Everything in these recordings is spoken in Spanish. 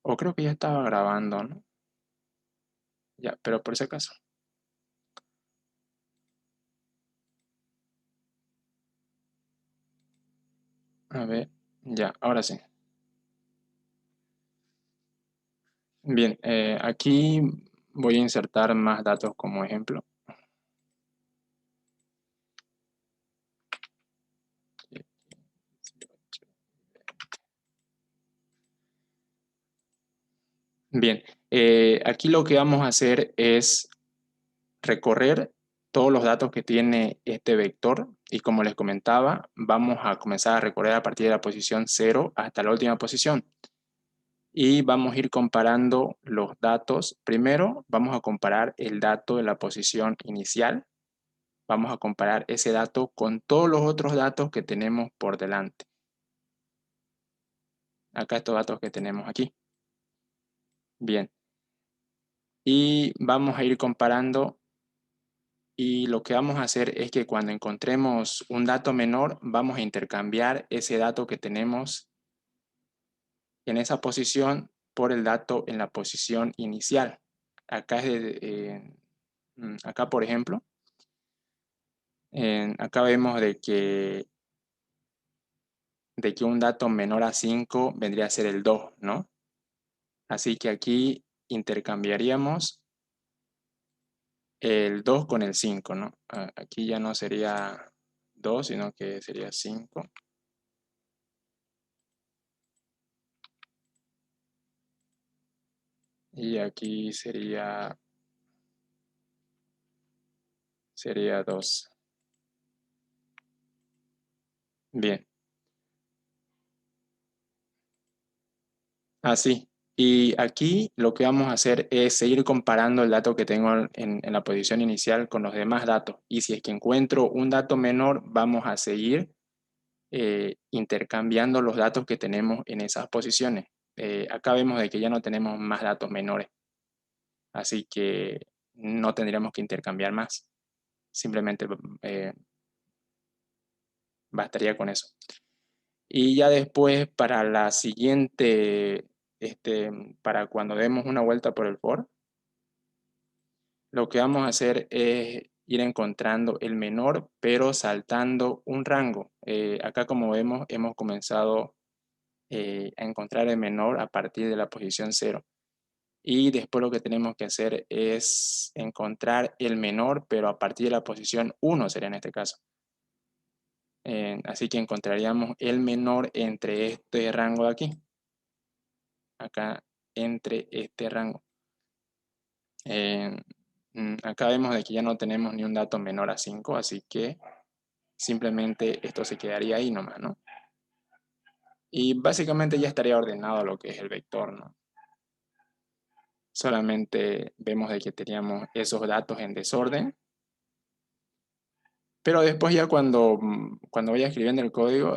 O creo que ya estaba grabando, ¿no? Ya, pero por si acaso. A ver, ya, ahora sí. Bien, aquí voy a insertar más datos como ejemplo. Bien, aquí lo que vamos a hacer es recorrer todos los datos que tiene este vector y como les comentaba, vamos a comenzar a recorrer a partir de la posición 0 hasta la última posición. Y vamos a ir comparando los datos. Primero vamos a comparar el dato de la posición inicial. Vamos a comparar ese dato con todos los otros datos que tenemos por delante. Acá estos datos que tenemos aquí. Bien. Y vamos a ir comparando y lo que vamos a hacer es que cuando encontremos un dato menor, vamos a intercambiar ese dato que tenemos en esa posición por el dato en la posición inicial. Acá, acá por ejemplo, acá vemos de que un dato menor a 5 vendría a ser el 2, ¿no? Así que aquí intercambiaríamos el 2 con el 5, ¿no? Aquí ya no sería 2, sino que sería 5. Y aquí sería 2. Bien, así. Y aquí lo que vamos a hacer es seguir comparando el dato que tengo en la posición inicial con los demás datos. Y si es que encuentro un dato menor, vamos a seguir intercambiando los datos que tenemos en esas posiciones. Acá vemos de que ya no tenemos más datos menores, así que no tendríamos que intercambiar más. Simplemente bastaría con eso. Y ya después para la siguiente, para cuando demos una vuelta por el for, lo que vamos a hacer es ir encontrando el menor, pero saltando un rango. Acá como vemos, hemos comenzado a encontrar el menor a partir de la posición 0. Y después lo que tenemos que hacer es encontrar el menor, pero a partir de la posición 1 sería en este caso. Así que encontraríamos el menor entre este rango de aquí. Acá entre este rango. Acá vemos de que ya no tenemos ni un dato menor a 5, así que simplemente esto se quedaría ahí nomás, ¿no? Y básicamente ya estaría ordenado lo que es el vector, ¿no? Solamente vemos de que teníamos esos datos en desorden, pero después ya cuando vaya escribiendo el código,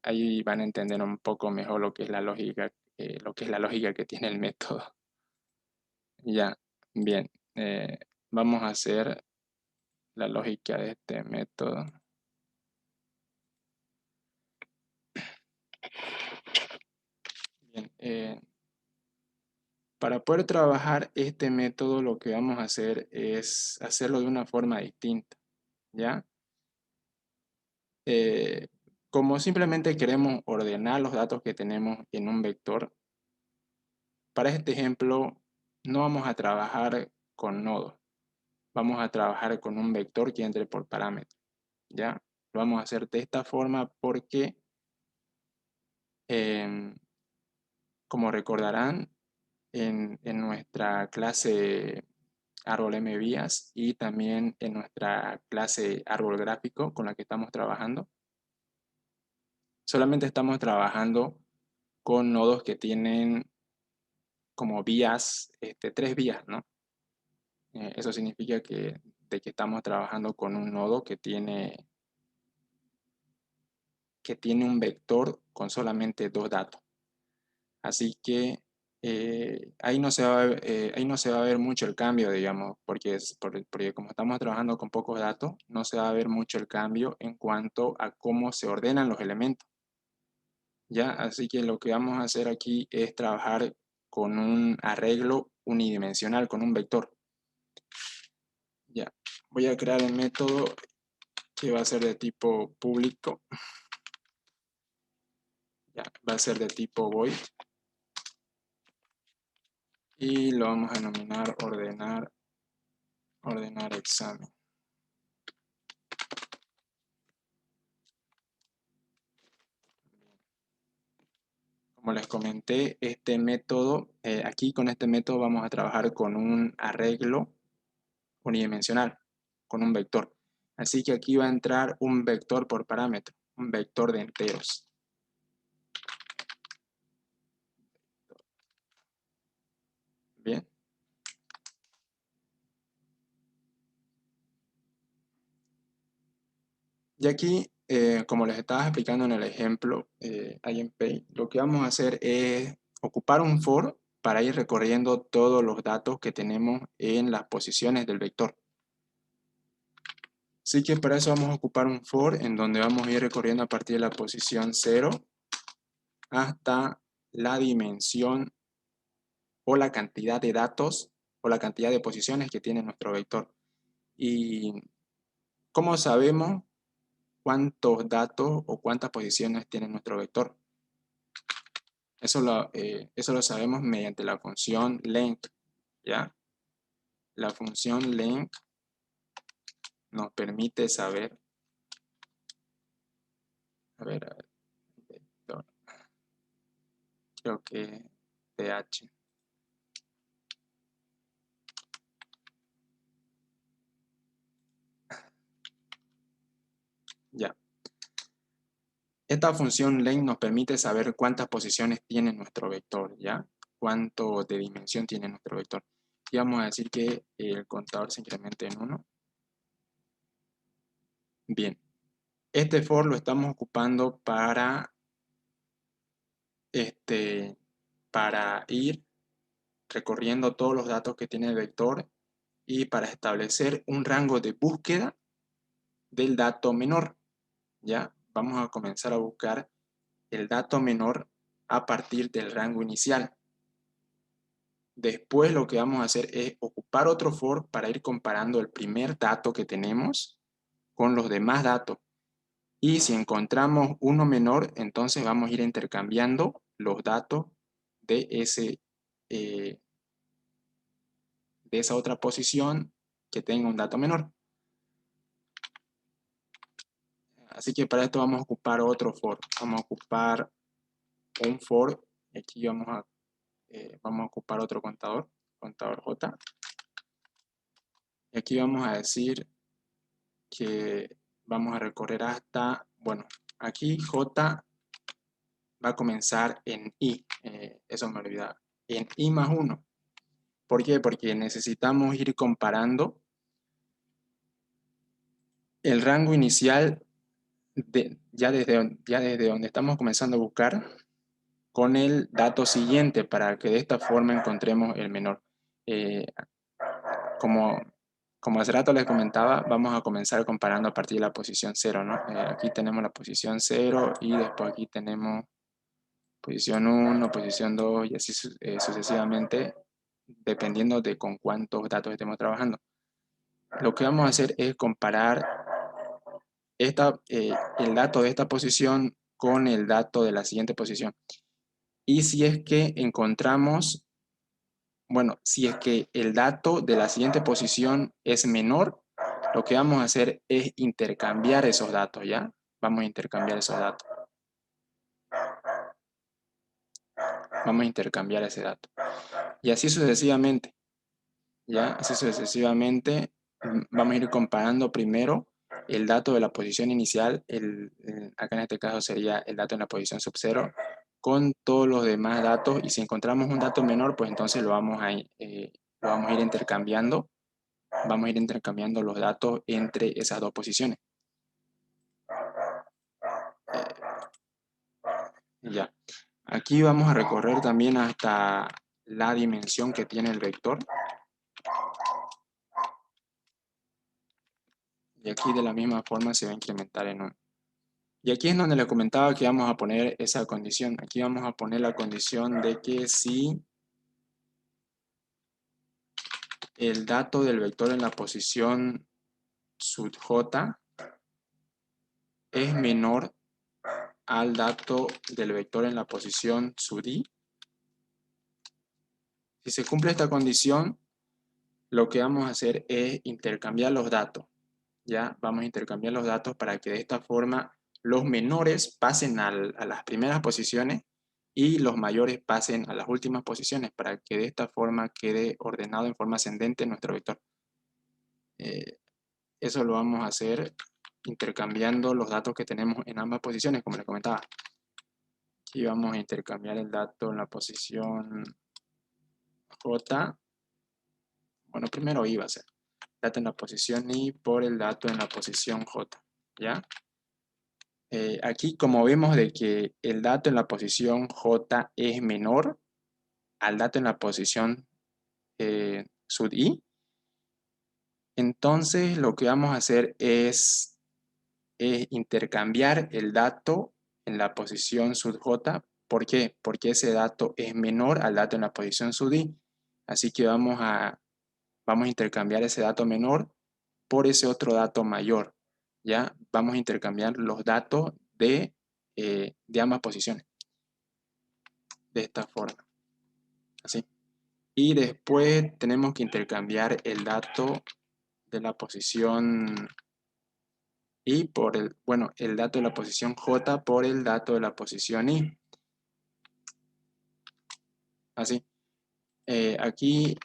ahí van a entender un poco mejor lo que es la lógica, que tiene el método. Ya, bien. Vamos a hacer la lógica de este método. Bien, para poder trabajar este método, lo que vamos a hacer es hacerlo de una forma distinta, ¿ya? Eh, Como simplemente queremos ordenar los datos que tenemos en un vector, para este ejemplo no vamos a trabajar con nodos, vamos a trabajar con un vector que entre por parámetro, ¿ya? Lo vamos a hacer de esta forma porque, em, como recordarán, en nuestra clase árbol MVías y también en nuestra clase árbol gráfico con la que estamos trabajando, solamente estamos trabajando con nodos que tienen como vías, 3 vías, ¿no? Eso significa de que estamos trabajando con un nodo que tiene un vector con solamente 2 datos. Así que ahí no se va a ver mucho el cambio, digamos, porque como estamos trabajando con pocos datos, no se va a ver mucho el cambio en cuanto a cómo se ordenan los elementos. ¿ya? Así que lo que vamos a hacer aquí es trabajar con un arreglo unidimensional, con un vector. Ya, voy a crear el método que va a ser de tipo público. Ya, va a ser de tipo void. Y lo vamos a denominar ordenar examen. Como les comenté, este método, aquí con este método vamos a trabajar con un arreglo unidimensional, con un vector. Así que aquí va a entrar un vector por parámetro, un vector de enteros. Bien. Y aquí, como les estaba explicando en el ejemplo IMPay, lo que vamos a hacer es ocupar un for para ir recorriendo todos los datos que tenemos en las posiciones del vector. Así que para eso vamos a ocupar un for en donde vamos a ir recorriendo a partir de la posición 0 hasta la dimensión o la cantidad de datos o la cantidad de posiciones que tiene nuestro vector. ¿Y cómo sabemos cuántos datos o cuántas posiciones tiene nuestro vector? Eso lo sabemos mediante la función length, ¿ya? La función length nos permite saber, a ver, vector, creo que ph. Ya. Esta función length nos permite saber cuántas posiciones tiene nuestro vector, ¿ya? Cuánto de dimensión tiene nuestro vector. Y vamos a decir que el contador se incremente en 1. Bien. Este for lo estamos ocupando para ir recorriendo todos los datos que tiene el vector y para establecer un rango de búsqueda del dato menor, ¿ya? Vamos a comenzar a buscar el dato menor a partir del rango inicial. Después lo que vamos a hacer es ocupar otro for para ir comparando el primer dato que tenemos con los demás datos. Y si encontramos uno menor, entonces vamos a ir intercambiando los datos de, de esa otra posición que tenga un dato menor. Así que para esto vamos a ocupar otro for. Vamos a ocupar un for. Aquí vamos a ocupar otro contador J. Y aquí vamos a decir que vamos a recorrer hasta, bueno, aquí J va a comenzar en I. Eso me olvidaba. En I más 1. ¿Por qué? Porque necesitamos ir comparando el rango inicial ya desde donde estamos comenzando a buscar con el dato siguiente para que de esta forma encontremos el menor. Eh, como, como hace rato les comentaba, vamos a comenzar comparando a partir de la posición 0, ¿no? Aquí tenemos la posición 0 y después aquí tenemos posición 1, posición 2 y así sucesivamente, dependiendo de con cuántos datos estemos trabajando. Lo que vamos a hacer es comparar el dato de esta posición con el dato de la siguiente posición. Y si es que encontramos, bueno, si es que el dato de la siguiente posición es menor, lo que vamos a hacer es intercambiar esos datos, ¿ya? Vamos a intercambiar esos datos. Vamos a intercambiar ese dato. Y así sucesivamente, ¿ya? Así sucesivamente vamos a ir comparando primero el dato de la posición inicial, acá en este caso sería el dato en la posición sub 0, con todos los demás datos, y si encontramos un dato menor, pues entonces lo vamos a ir intercambiando. Vamos a ir intercambiando los datos entre esas dos posiciones. Ya. Aquí vamos a recorrer también hasta la dimensión que tiene el vector. Y aquí de la misma forma se va a incrementar en 1. Y aquí es donde le comentaba que vamos a poner esa condición. Aquí vamos a poner la condición de que si el dato del vector en la posición sub j es menor al dato del vector en la posición sub i. Si se cumple esta condición, lo que vamos a hacer es intercambiar los datos. Ya vamos a intercambiar los datos para que de esta forma los menores pasen a las primeras posiciones y los mayores pasen a las últimas posiciones para que de esta forma quede ordenado en forma ascendente nuestro vector. Eso lo vamos a hacer intercambiando los datos que tenemos en ambas posiciones, como les comentaba. Aquí vamos a intercambiar el dato en la posición J. Bueno, primero I va a ser. Dato en la posición I por el dato en la posición J. ¿Ya? Aquí como vemos de que el dato en la posición J es menor al dato en la posición sub I, entonces lo que vamos a hacer es intercambiar el dato en la posición sub J. ¿Por qué? Porque ese dato es menor al dato en la posición sub I. Así que vamos a intercambiar ese dato menor por ese otro dato mayor. ¿Ya? Vamos a intercambiar los datos de ambas posiciones. De esta forma. Así. Y después tenemos que intercambiar el dato de la posición I por el dato de la posición J por el dato de la posición I. Así. Aquí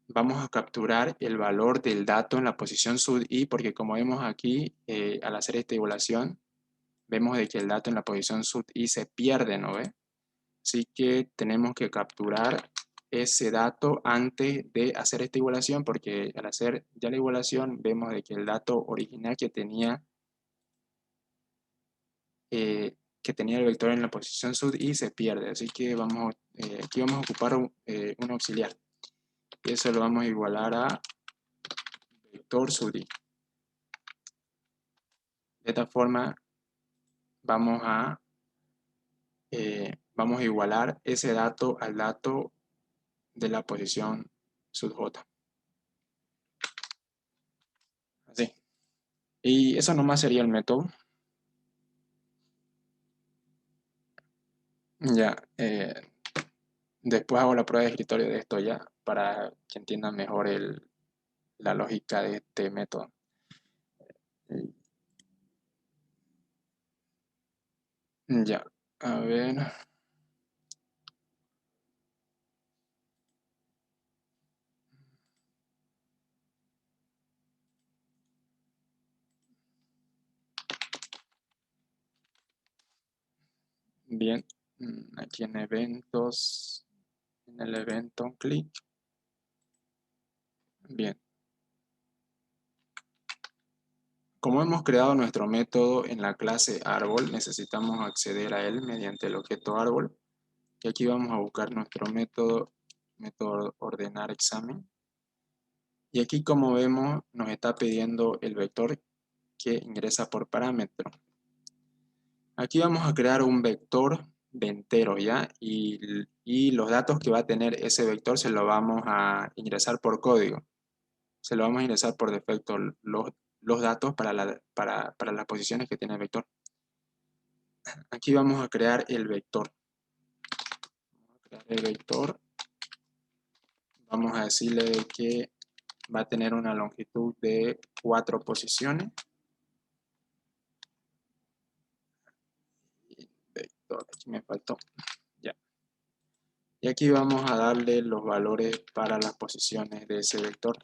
vamos a capturar el valor del dato en la posición sub I porque como vemos aquí, al hacer esta igualación, vemos de que el dato en la posición sub I se pierde, ¿no ve? Así que tenemos que capturar ese dato antes de hacer esta igualación, porque al hacer ya la igualación vemos de que el dato original que tenía el vector en la posición sub i se pierde. Así que aquí vamos a ocupar un auxiliar. Y eso lo vamos a igualar a vector sub i. De esta forma vamos a igualar ese dato al dato de la posición sub j. Así. Y eso nomás sería el método. Ya, después hago la prueba de escritorio de esto ya para que entiendan mejor la lógica de este método. Ya, a ver. Bien, aquí en eventos, en el evento, clic. Bien. Como hemos creado nuestro método en la clase árbol, necesitamos acceder a él mediante el objeto árbol. Y aquí vamos a buscar nuestro método ordenar examen. Y aquí como vemos nos está pidiendo el vector que ingresa por parámetro. Aquí vamos a crear un vector de enteros, ¿ya? Y los datos que va a tener ese vector se lo vamos a ingresar por código. Se lo vamos a ingresar por defecto los datos para las posiciones que tiene el vector. Aquí vamos a crear el vector. Vamos a decirle que va a tener una longitud de 4 posiciones. Vector, aquí me faltó. Ya. Y aquí vamos a darle los valores para las posiciones de ese vector.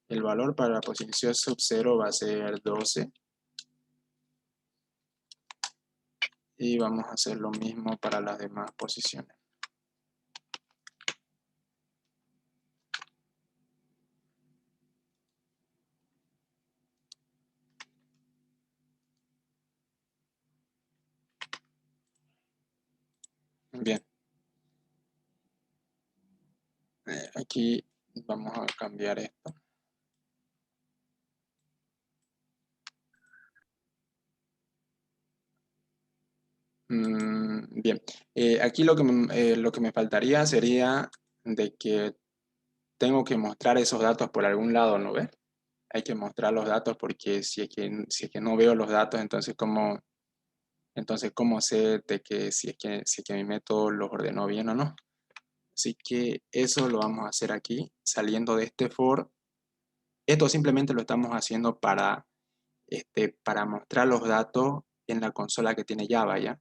El valor para la posición sub 0 va a ser 12. Y vamos a hacer lo mismo para las demás posiciones. Bien. Aquí vamos a cambiar esto. Bien, aquí lo que me faltaría sería de que tengo que mostrar esos datos por algún lado, ¿no ves? Hay que mostrar los datos porque si es que no veo los datos, entonces ¿cómo sé de que si es que mi método los ordenó bien o no? Así que eso lo vamos a hacer aquí, saliendo de este for. Esto simplemente lo estamos haciendo para mostrar los datos en la consola que tiene Java, ¿ya?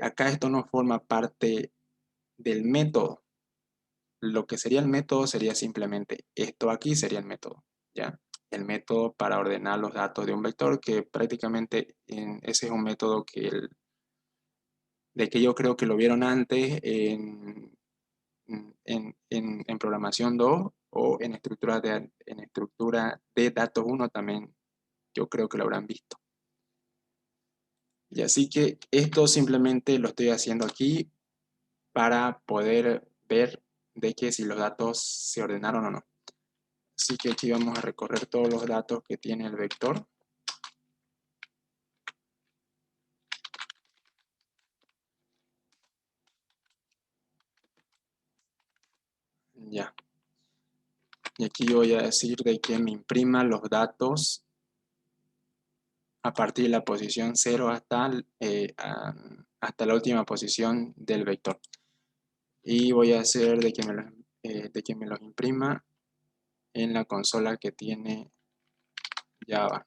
Acá esto no forma parte del método. Lo que sería el método sería simplemente esto aquí sería el método, ¿ya? El método para ordenar los datos de un vector, que prácticamente ese es un método de que yo creo que lo vieron antes en programación 2 o en estructura de datos 1 también yo creo que lo habrán visto. Y así que esto simplemente lo estoy haciendo aquí para poder ver de que si los datos se ordenaron o no. Así que aquí vamos a recorrer todos los datos que tiene el vector. Ya. Y aquí yo voy a decir de que me imprima los datos a partir de la posición 0 hasta la última posición del vector. Y voy a hacer de que me los imprima en la consola que tiene Java.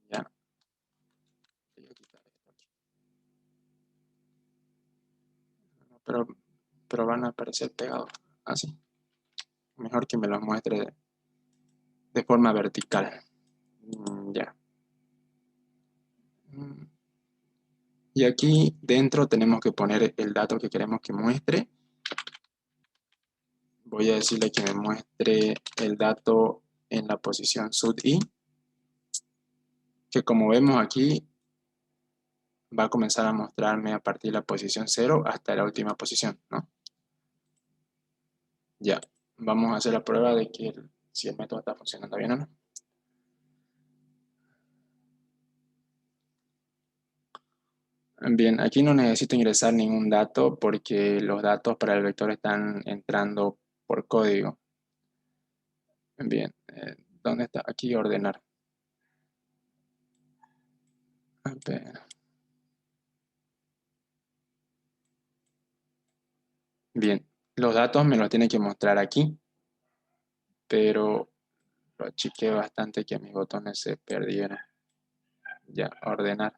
Ya. Voy a quitar esto aquí. Pero, pero van a aparecer pegados así. Mejor que me los muestre de forma vertical. Ya. Y aquí dentro tenemos que poner el dato que queremos que muestre. Voy a decirle que me muestre el dato en la posición sub-i, que como vemos aquí va a comenzar a mostrarme a partir de la posición 0 hasta la última posición, ¿no? Ya, vamos a hacer la prueba de que si el método está funcionando bien o no. Bien, aquí no necesito ingresar ningún dato porque los datos para el vector están entrando por código. Bien, ¿dónde está? Aquí ordenar. A ver. Bien, los datos me los tiene que mostrar aquí, pero lo achiqué bastante que mis botones se perdieran. Ya, ordenar.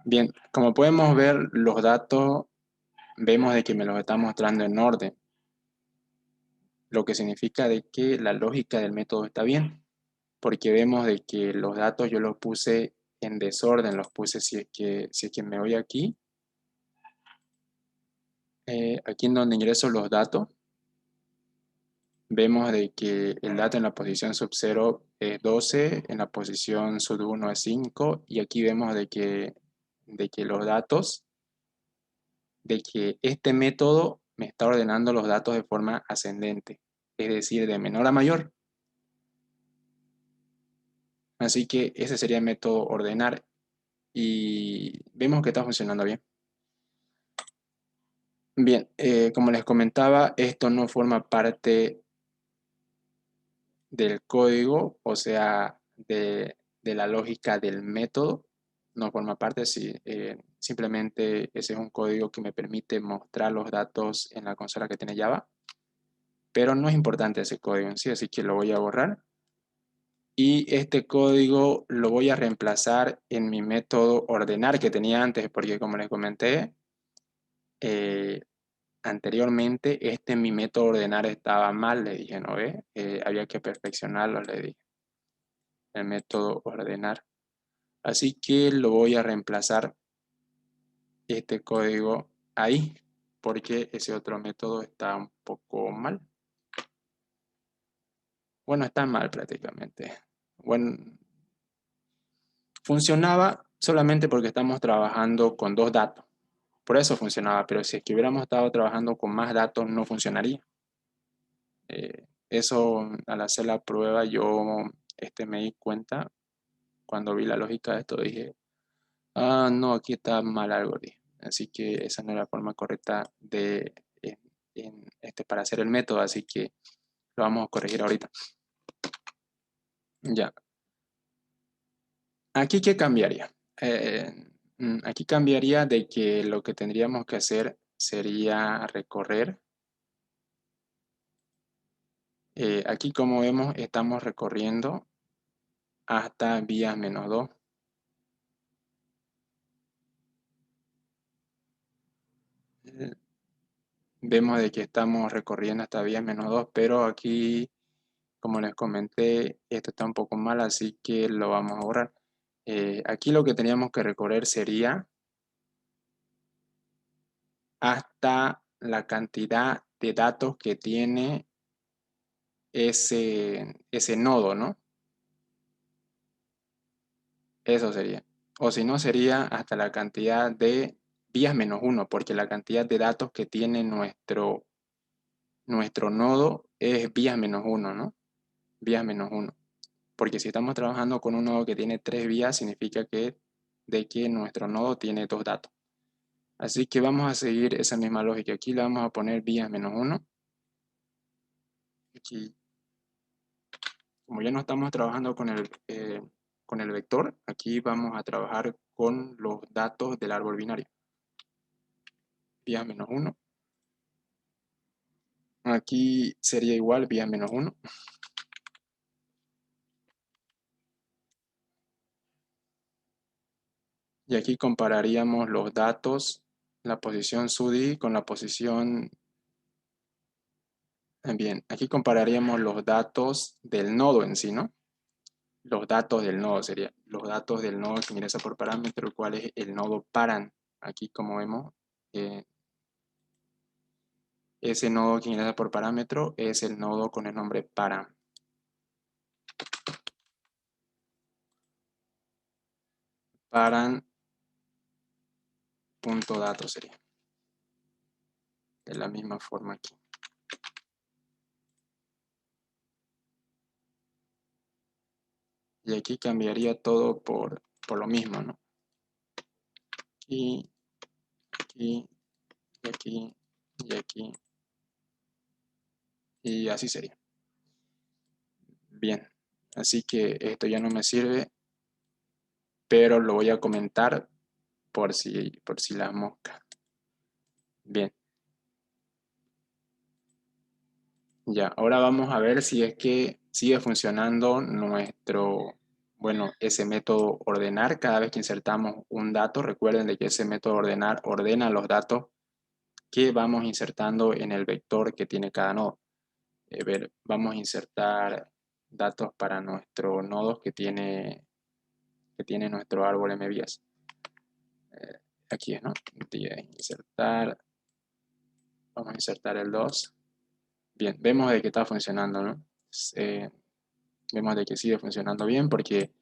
Bien, como podemos ver, los datos vemos de que me los está mostrando en orden, lo que significa de que la lógica del método está bien, porque vemos de que los datos yo los puse en desorden, los puse si es que me voy aquí, aquí en donde ingreso los datos, vemos de que el dato en la posición sub 0 es 12, en la posición sub 1 es 5, y aquí vemos de que los datos, de que este método me está ordenando los datos de forma ascendente, es decir, de menor a mayor. Así que ese sería el método ordenar y vemos que está funcionando bien. Bien, como les comentaba, esto no forma parte del código, o sea, de la lógica del método, no forma parte, sí, simplemente ese es un código que me permite mostrar los datos en la consola que tiene Java, pero no es importante ese código en sí, así que lo voy a borrar. Y este código lo voy a reemplazar en mi método ordenar que tenía antes, porque como les comenté eh, anteriormente, mi método ordenar estaba mal, le dije, ¿no ve? Había que perfeccionarlo, le dije, el método ordenar. Así que lo voy a reemplazar este código ahí, porque ese otro método está un poco mal. Bueno, está mal prácticamente. Bueno, funcionaba solamente porque estamos trabajando con dos datos. Por eso funcionaba, pero si es que hubiéramos estado trabajando con más datos no funcionaría. Eso al hacer la prueba yo me di cuenta cuando vi la lógica de esto dije, ah, no, aquí está mal algo, dije. Así que esa no es la forma correcta de, para hacer el método, así que lo vamos a corregir ahorita. Ya. ¿Aquí qué cambiaría? Aquí cambiaría de que lo que tendríamos que hacer sería recorrer. Aquí como vemos estamos recorriendo hasta vías -2. Vemos de que estamos recorriendo hasta vías -2, pero aquí, como les comenté, esto está un poco mal, así que lo vamos a borrar. Aquí lo que teníamos que recorrer sería hasta la cantidad de datos que tiene ese nodo, ¿no? Eso sería. O si no, sería hasta la cantidad de vías -1, porque la cantidad de datos que tiene nuestro nodo es vías -1, ¿no? Vías -1. Porque si estamos trabajando con un nodo que tiene 3 vías, significa de que nuestro nodo tiene 2 datos. Así que vamos a seguir esa misma lógica. Aquí le vamos a poner vías -1. Aquí, como ya no estamos trabajando con el vector, aquí vamos a trabajar con los datos del árbol binario. Vías -1. Aquí sería igual, vías -1. Y aquí compararíamos los datos, la posición SUDI con la posición. Bien, aquí compararíamos los datos del nodo en sí, ¿no? Los datos del nodo serían los datos del nodo que ingresa por parámetro, el cual es el nodo paran. Aquí, como vemos, ese nodo que ingresa por parámetro es el nodo con el nombre paran. Paran.datos sería. De la misma forma aquí. Y aquí cambiaría todo por lo mismo, ¿no? Aquí, aquí, y aquí, y aquí. Y así sería. Bien, así que esto ya no me sirve, pero lo voy a comentar por si las moscas. Bien. Ya, ahora vamos a ver si es que sigue funcionando ese método ordenar cada vez que insertamos un dato. Recuerden de que ese método ordenar ordena los datos que vamos insertando en el vector que tiene cada nodo. Vamos a insertar datos para nuestro nodo que tiene nuestro árbol M vías. Aquí es, ¿no? Insertar. Vamos a insertar el 2. Bien, vemos de que está funcionando, ¿no? Vemos de que sigue funcionando bien porque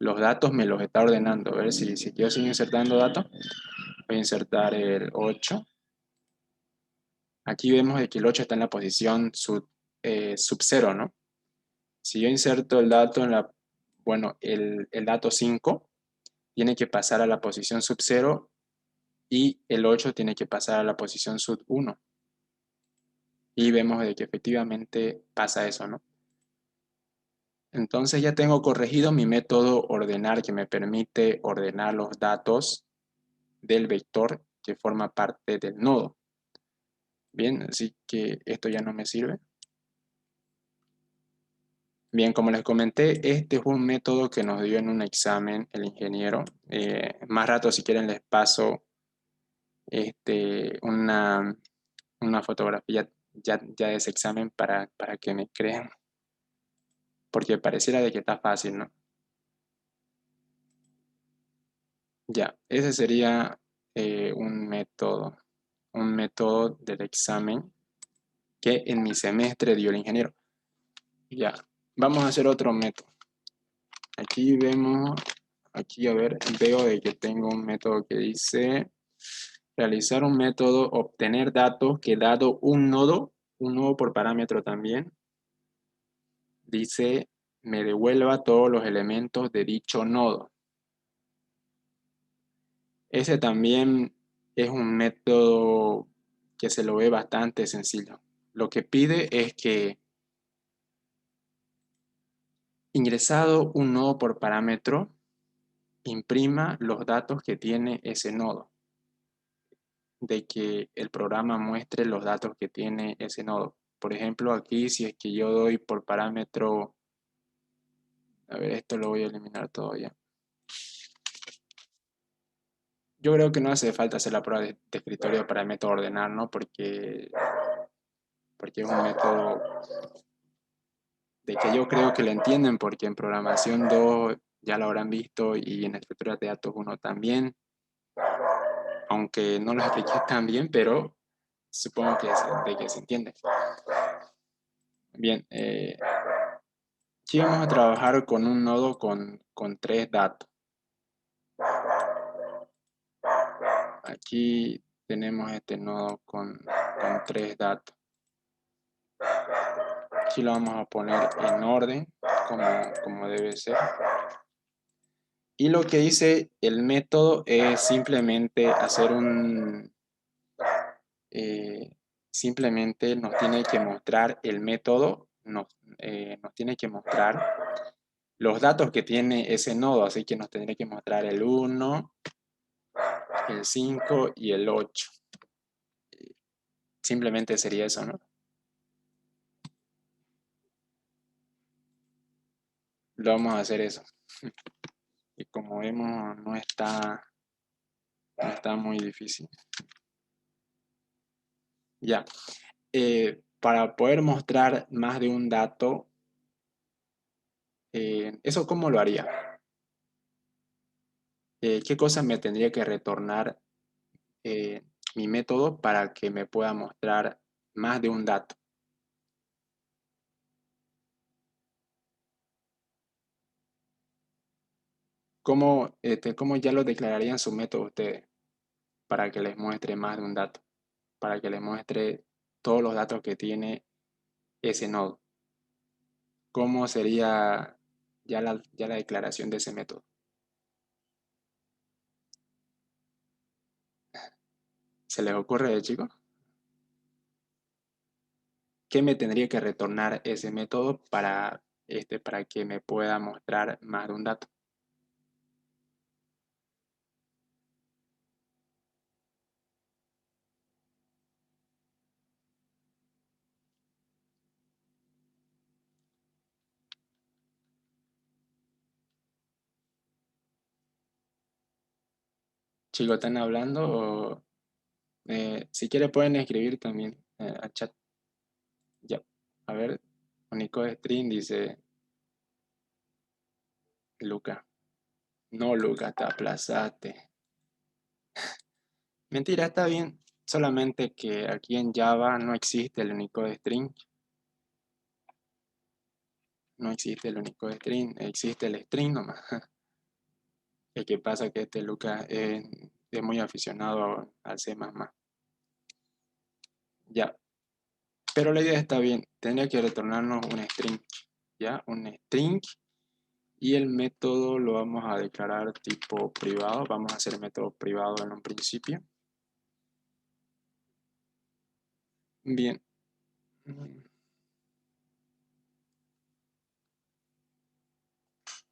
los datos me los está ordenando. A ver si yo sigo insertando datos. Voy a insertar el 8. Aquí vemos de que el 8 está en la posición sub 0, ¿no? Si yo inserto el dato el dato 5 tiene que pasar a la posición sub 0 y el 8 tiene que pasar a la posición sub 1. Y vemos de que efectivamente pasa eso, ¿no? Entonces ya tengo corregido mi método ordenar que me permite ordenar los datos del vector que forma parte del nodo. Bien, así que esto ya no me sirve. Bien, como les comenté, este es un método que nos dio en un examen el ingeniero. Más rato, si quieren, les paso una fotografía ya de ese examen para que me crean. Porque pareciera de que está fácil, ¿no? Ya, ese sería un método del examen que en mi semestre dio el ingeniero. Ya, vamos a hacer otro método. Aquí vemos, veo de que tengo un método que dice realizar un método, obtener datos que dado un nodo por parámetro también, dice me devuelva todos los elementos de dicho nodo. Ese también es un método que se lo ve bastante sencillo. Lo que pide es que, ingresado un nodo por parámetro, imprima los datos que tiene ese nodo, de que el programa muestre los datos que tiene ese nodo. Por ejemplo, aquí si es que yo doy por parámetro, a ver, esto lo voy a eliminar todo ya. Yo creo que no hace falta hacer la prueba de escritorio para el método ordenar, ¿no? Porque es un método de que yo creo que lo entienden, porque en programación 2 ya lo habrán visto y en estructuras de datos 1 también, aunque no lo expliqué tan bien, pero supongo que de que se entiende. Bien, aquí vamos a trabajar con un nodo con 3 datos. Aquí tenemos este nodo con 3 datos. Aquí lo vamos a poner en orden, como debe ser. Y lo que dice el método es simplemente hacer simplemente nos tiene que mostrar el método, nos tiene que mostrar los datos que tiene ese nodo, así que nos tendría que mostrar el 1, el 5 y el 8. Simplemente sería eso, ¿no? Lo vamos a hacer eso. Y como vemos, no está muy difícil. Ya. Para poder mostrar más de un dato, ¿eso cómo lo haría? ¿Qué cosa me tendría que retornar mi método para que me pueda mostrar más de un dato? ¿Cómo ya lo declararían su método ustedes para que les muestre más de un dato? Para que les muestre todos los datos que tiene ese nodo. ¿Cómo sería ya la declaración de ese método? ¿Se les ocurre, chicos? ¿Qué me tendría que retornar ese método para que me pueda mostrar más de un dato? Chicos, ¿están hablando? O, si quieren pueden escribir también al chat. Ya. A ver, Nico String dice, Luca. No, Luca, te aplazaste. Mentira, está bien. Solamente que aquí en Java no existe el Unicode String. No existe el Unicode String, existe el string nomás. El que pasa es que este Lucas es muy aficionado al C++. Ya, pero la idea está bien. Tendría que retornarnos un string. Ya, un string. Y el método lo vamos a declarar tipo privado. Vamos a hacer método privado en un principio. Bien.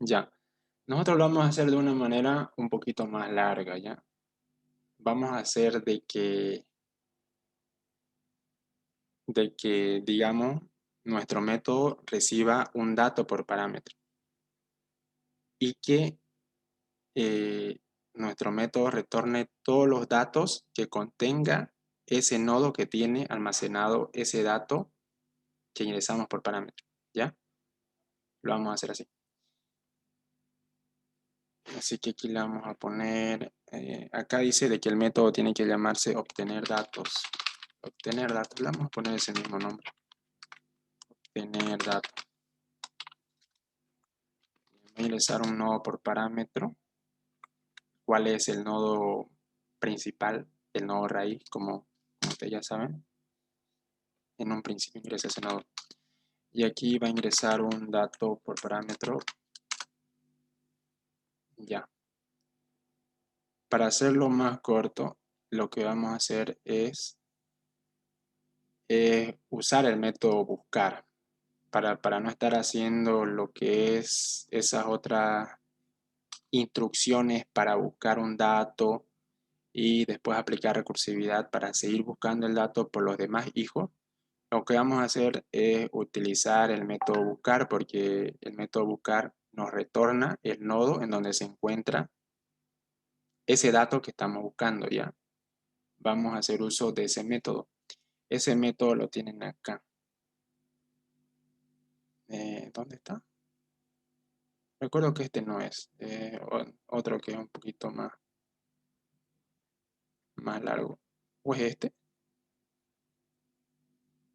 Ya. Nosotros lo vamos a hacer de una manera un poquito más larga, ¿ya? Vamos a hacer de que, digamos, nuestro método reciba un dato por parámetro y que eh, nuestro método retorne todos los datos que contenga ese nodo que tiene almacenado ese dato que ingresamos por parámetro, ¿ya? Lo vamos a hacer así. Así que aquí le vamos a poner, acá dice de que el método tiene que llamarse obtener datos. Obtener datos, le vamos a poner ese mismo nombre. Obtener datos. Voy a ingresar un nodo por parámetro. ¿Cuál es el nodo principal? El nodo raíz, como ustedes ya saben. En un principio ingresa ese nodo. Y aquí va a ingresar un dato por parámetro. Ya. Para hacerlo más corto, lo que vamos a hacer es usar el método buscar para no estar haciendo lo que es esas otras instrucciones para buscar un dato y después aplicar recursividad para seguir buscando el dato por los demás hijos. Lo que vamos a hacer es utilizar el método buscar porque el método buscar nos retorna el nodo en donde se encuentra ese dato que estamos buscando, ¿ya? Vamos a hacer uso de ese método. Ese método lo tienen acá. ¿Dónde está? Recuerdo que este no es. Otro que es un poquito más largo. ¿O es este?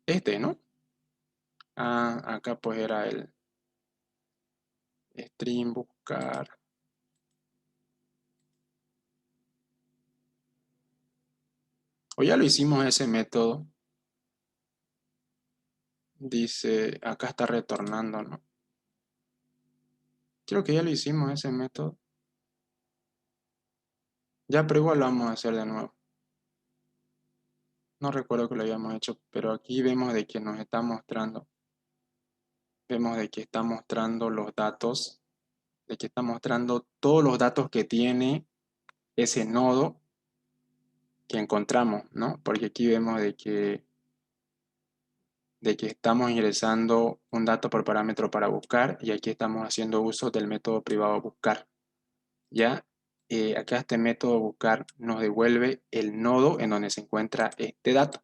Este, ¿no? Ah, acá pues era el string buscar. O ya lo hicimos ese método. Dice, acá está retornando, ¿no? Creo que ya lo hicimos ese método. Ya, pero igual lo vamos a hacer de nuevo. No recuerdo que lo hayamos hecho, pero aquí vemos de que nos está mostrando. Vemos de que está mostrando los datos, de que está mostrando todos los datos que tiene ese nodo que encontramos, ¿no? Porque aquí vemos de que estamos ingresando un dato por parámetro para buscar y aquí estamos haciendo uso del método privado buscar. Ya, acá este método buscar nos devuelve el nodo en donde se encuentra este dato.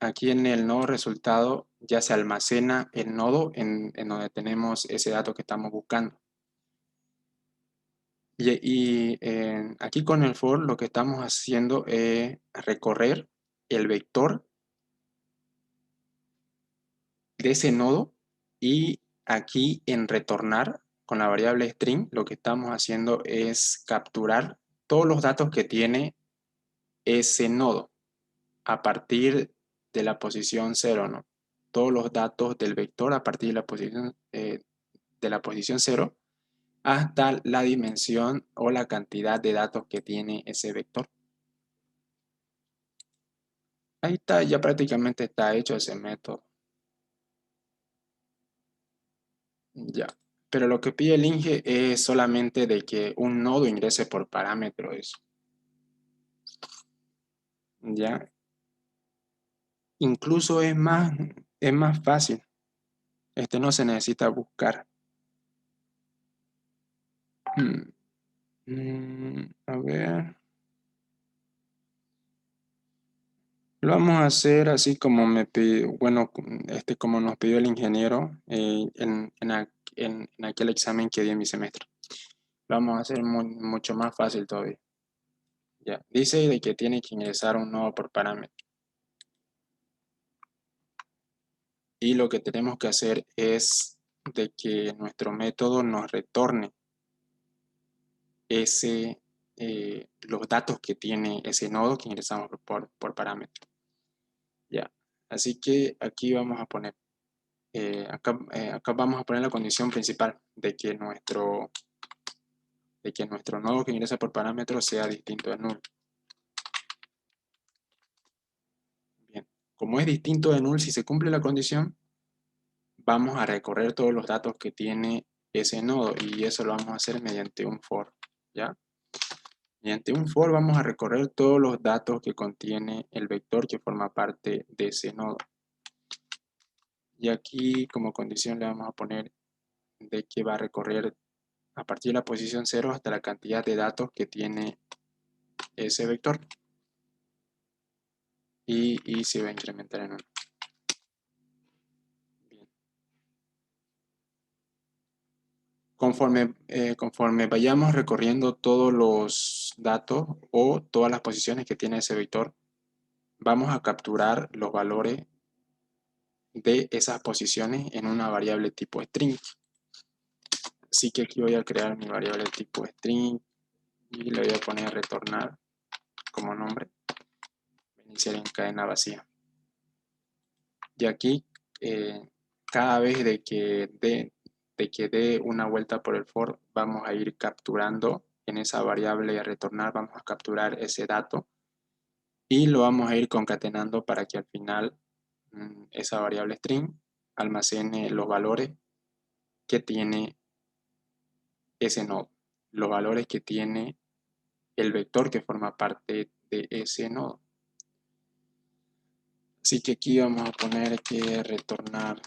Aquí en el nodo resultado ya se almacena el nodo en donde tenemos ese dato que estamos buscando. Y aquí con el for lo que estamos haciendo es recorrer el vector de ese nodo y aquí en retornar con la variable string lo que estamos haciendo es capturar todos los datos que tiene ese nodo a partir de la posición 0, ¿no? Todos los datos del vector a partir de la posición 0 hasta la dimensión o la cantidad de datos que tiene ese vector. Ahí está, ya prácticamente está hecho ese método. Ya. Pero lo que pide el INGE es solamente de que un nodo ingrese por parámetro eso. Ya. Incluso es más fácil. No se necesita buscar. A ver. Lo vamos a hacer así como me pidió, bueno, como nos pidió el ingeniero en aquel examen que di en mi semestre. Lo vamos a hacer mucho más fácil todavía. Ya. Dice de que tiene que ingresar un nodo por parámetro. Y lo que tenemos que hacer es de que nuestro método nos retorne los datos que tiene ese nodo que ingresamos por parámetro. Ya. Así que aquí vamos a poner, acá vamos a poner la condición principal de que nuestro nodo que ingresa por parámetro sea distinto de null. Bien. Como es distinto de null, si se cumple la condición, vamos a recorrer todos los datos que tiene ese nodo y eso lo vamos a hacer mediante un for, ¿ya? Mediante un for vamos a recorrer todos los datos que contiene el vector que forma parte de ese nodo. Y aquí como condición le vamos a poner de que va a recorrer a partir de la posición 0 hasta la cantidad de datos que tiene ese vector. Y se va a incrementar en 1. Bien. Conforme vayamos recorriendo todos los datos o todas las posiciones que tiene ese vector, vamos a capturar los valores de esas posiciones en una variable tipo string. Así que aquí voy a crear mi variable tipo string y le voy a poner retornar como nombre. Voy a iniciar en cadena vacía. Y aquí, cada vez de que dé una vuelta por el for, vamos a ir capturando en esa variable a retornar, vamos a capturar ese dato y lo vamos a ir concatenando para que al final esa variable string almacene los valores que tiene ese nodo, los valores que tiene el vector que forma parte de ese nodo. Así que aquí vamos a poner que retornar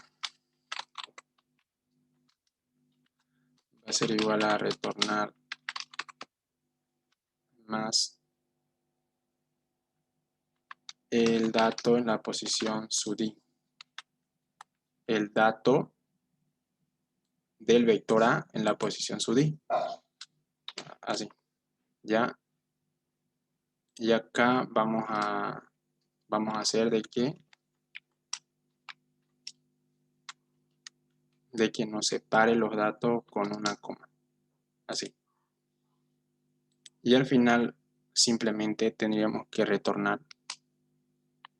va a ser igual a retornar más el dato en la posición sudi. El dato del vector A en la posición sudi. Así. Ya. Y acá vamos a hacer de que nos separe los datos con una coma. Así. Y al final simplemente tendríamos que retornar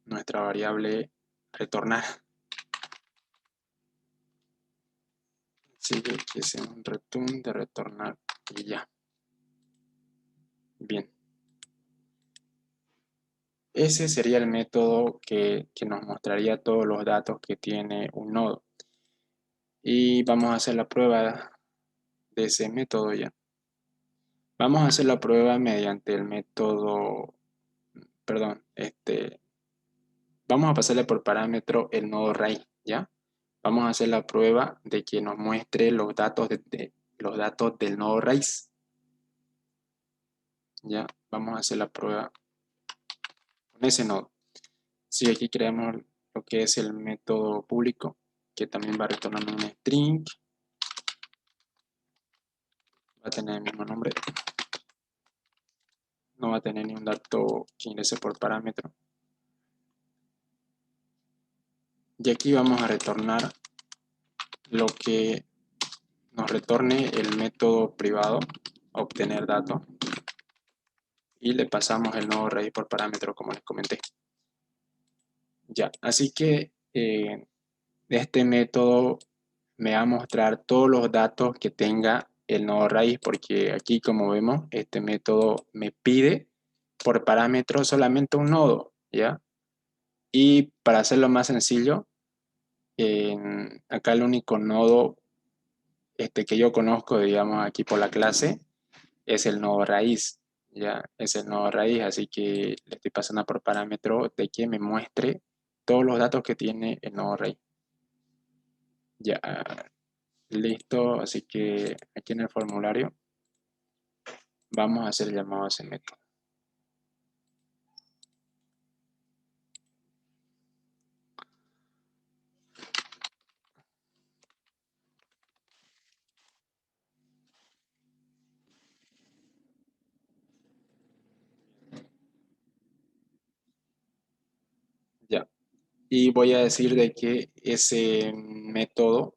nuestra variable retornar. Así que sea un return de retornar y ya. Bien. Ese sería el método que nos mostraría todos los datos que tiene un nodo. Y vamos a hacer la prueba de ese método ya. Vamos a hacer la prueba mediante el método, perdón, vamos a pasarle por parámetro el nodo raíz, ¿ya? Vamos a hacer la prueba de que nos muestre los datos, los datos del nodo raíz. Ya, vamos a hacer la prueba con ese nodo. Si aquí creamos lo que es el método público, que también va a retornar un string, va a tener el mismo nombre, no va a tener ni un dato que ingrese por parámetro. Y aquí vamos a retornar lo que nos retorne el método privado, obtener datos, y le pasamos el nodo raíz por parámetro como les comenté. Ya, así que este método me va a mostrar todos los datos que tenga el nodo raíz, porque aquí como vemos este método me pide por parámetro solamente un nodo, ¿ya? Y para hacerlo más sencillo, acá el único nodo que yo conozco, digamos aquí por la clase, es el nodo raíz, ¿ya? Es el nodo raíz, así que le estoy pasando por parámetro de que me muestre todos los datos que tiene el nodo raíz. Ya, listo, así que aquí en el formulario vamos a hacer el llamado a ese método. Ya, y voy a decir de que ese método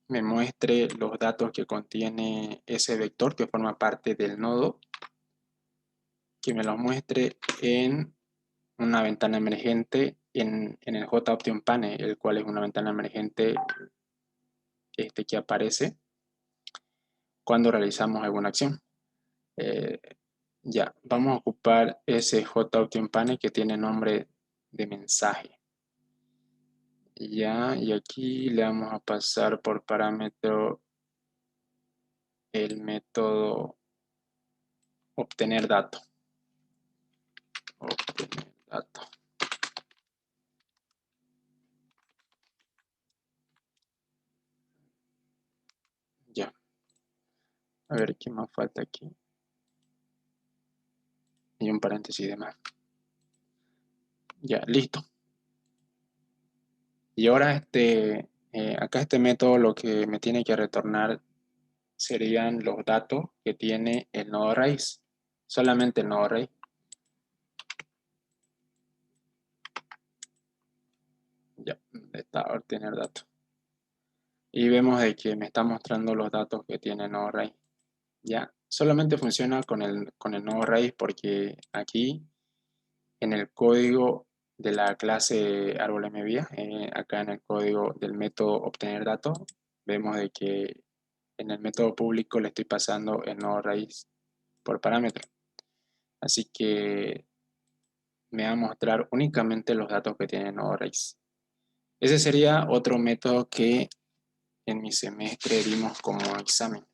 me muestre los datos que contiene ese vector que forma parte del nodo, que me los muestre en una ventana emergente en el JOption Panel, el cual es una ventana emergente que aparece cuando realizamos alguna acción. Ya, vamos a ocupar ese JOption Panel que tiene nombre de mensaje. Ya, y aquí le vamos a pasar por parámetro el método obtener dato. Obtener dato. Ya. A ver qué más falta aquí. Y un paréntesis de más. Ya, listo. Y ahora acá este método lo que me tiene que retornar serían los datos que tiene el nodo raíz. Solamente el nodo raíz. Ya, está obtener datos. Y vemos de que me está mostrando los datos que tiene el nodo raíz. Ya, solamente funciona con el nodo raíz porque aquí en el código de la clase árbol MVIA, acá en el código del método obtener datos, vemos de que en el método público le estoy pasando el nodo raíz por parámetro. Así que me va a mostrar únicamente los datos que tiene el nodo raíz. Ese sería otro método que en mi semestre dimos como examen.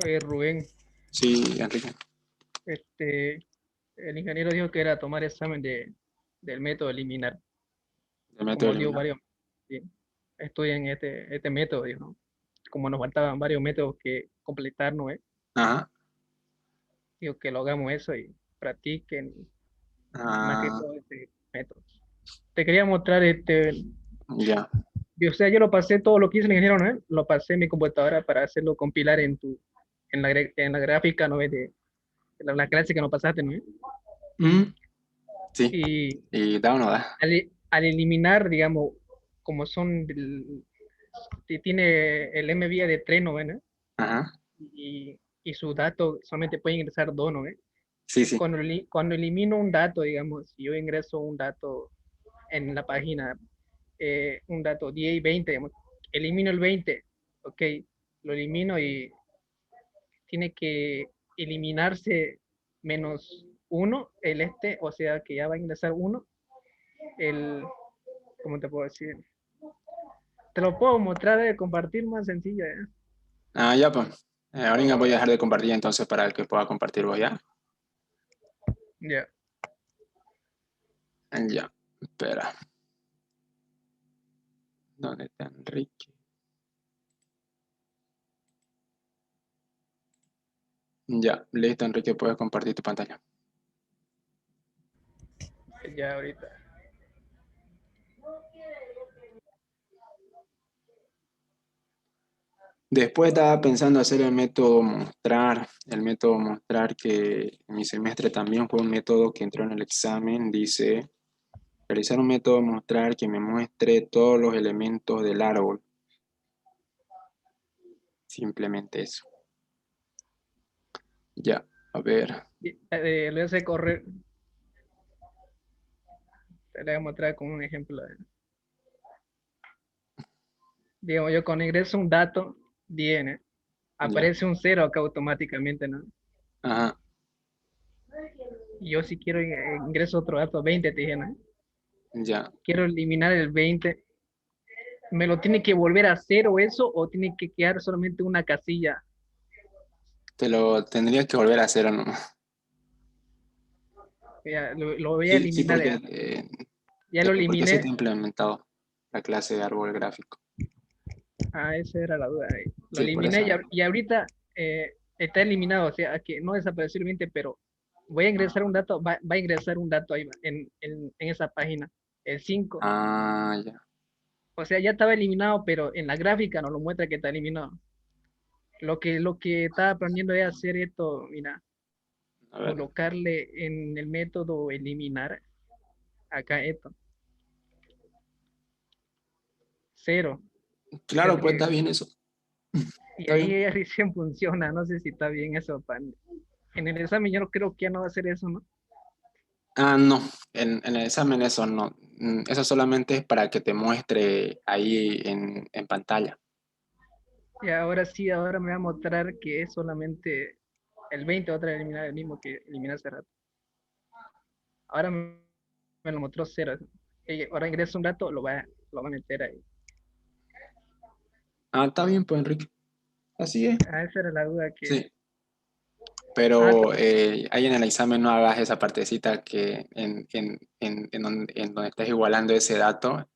Oye, Rubén, Sí, Enrique. el ingeniero dijo que era tomar examen del método eliminar, El método como dio eliminar. varios, sí, estudian este método, dijo, ¿no? Como nos faltaban varios métodos que completar, ¿no? Ajá. Digo que lo hagamos eso y practiquen más que Ah, todo este método. Te quería mostrar ya. o sea, yo lo pasé todo lo que hizo el ingeniero, ¿no? Lo pasé en mi computadora para hacerlo compilar en la gráfica, ¿no? De la clase que nos pasaste, ¿no? Mm, sí. Y ¿Y da o no da? al eliminar, digamos, como tiene el MVIA de 3, ¿no? ¿no? Ajá. Y su dato solamente puede ingresar 2, ¿no? Sí, sí. Cuando elimino un dato, digamos, si yo ingreso un dato en la página, un dato 10 y 20, digamos, elimino el 20, ok, lo elimino y tiene que eliminarse menos uno o sea que ya va a ingresar uno, el, ¿cómo te puedo decir? Te lo puedo mostrar, compartir más sencillo, ¿eh? Ah, ya, pues. Ahorita voy a dejar de compartir entonces para que pueda compartir vos ya. Ya. Ya. Espera. ¿Dónde está Enrique? Ya. Listo, Enrique, puedes compartir tu pantalla. Ya ahorita. Después estaba pensando hacer el método mostrar. El método mostrar que en mi semestre también fue un método que entró en el examen. Dice, realizar un método mostrar que me muestre todos los elementos del árbol. Simplemente eso. Ya, a ver. Lo voy a hacer correr. Te lo voy a mostrar como un ejemplo. Digamos, yo cuando ingreso un dato, viene, Ya. aparece un cero acá automáticamente, ¿no? Ajá. Y yo si quiero ingreso otro dato, 20 te dije, ¿no? Ya. Quiero eliminar el 20, ¿me lo tiene que volver a cero eso o tiene que quedar solamente una casilla? Te lo tendría que volver a hacer o no. Ya, lo voy a Sí, sí, eliminar, porque ya lo ¿por qué se te eliminé. ha implementado la clase de árbol gráfico? Ah, esa era la duda. Lo Sí, por eliminé eso. y ahorita está eliminado, o sea, que no desapareció el 20, pero voy a ingresar un dato, va a ingresar un dato ahí en esa página, el 5. Ah, ya. O sea, ya estaba eliminado, pero en la gráfica no lo muestra que está eliminado. Lo que estaba aprendiendo es hacer esto, mira, A ver. colocarle en el método eliminar, acá esto, cero. Claro, pues está bien eso. Y Está bien. ahí recién funciona, no sé si está bien eso. En el examen yo no creo que ya no va a hacer eso, ¿no? Ah, no. En el examen eso no. Eso solamente es para que te muestre ahí en pantalla. Y ahora sí, ahora me va a mostrar que es solamente el 20, otra eliminar el mismo que eliminé hace rato. Ahora me lo mostró cero. Ahora ingreso un dato, lo va a meter ahí. Ah, está bien, pues Enrique. Así es. Ah, esa era la duda que... Sí. Ah, Pero pero ahí en el examen no hagas esa partecita que en donde estás igualando ese dato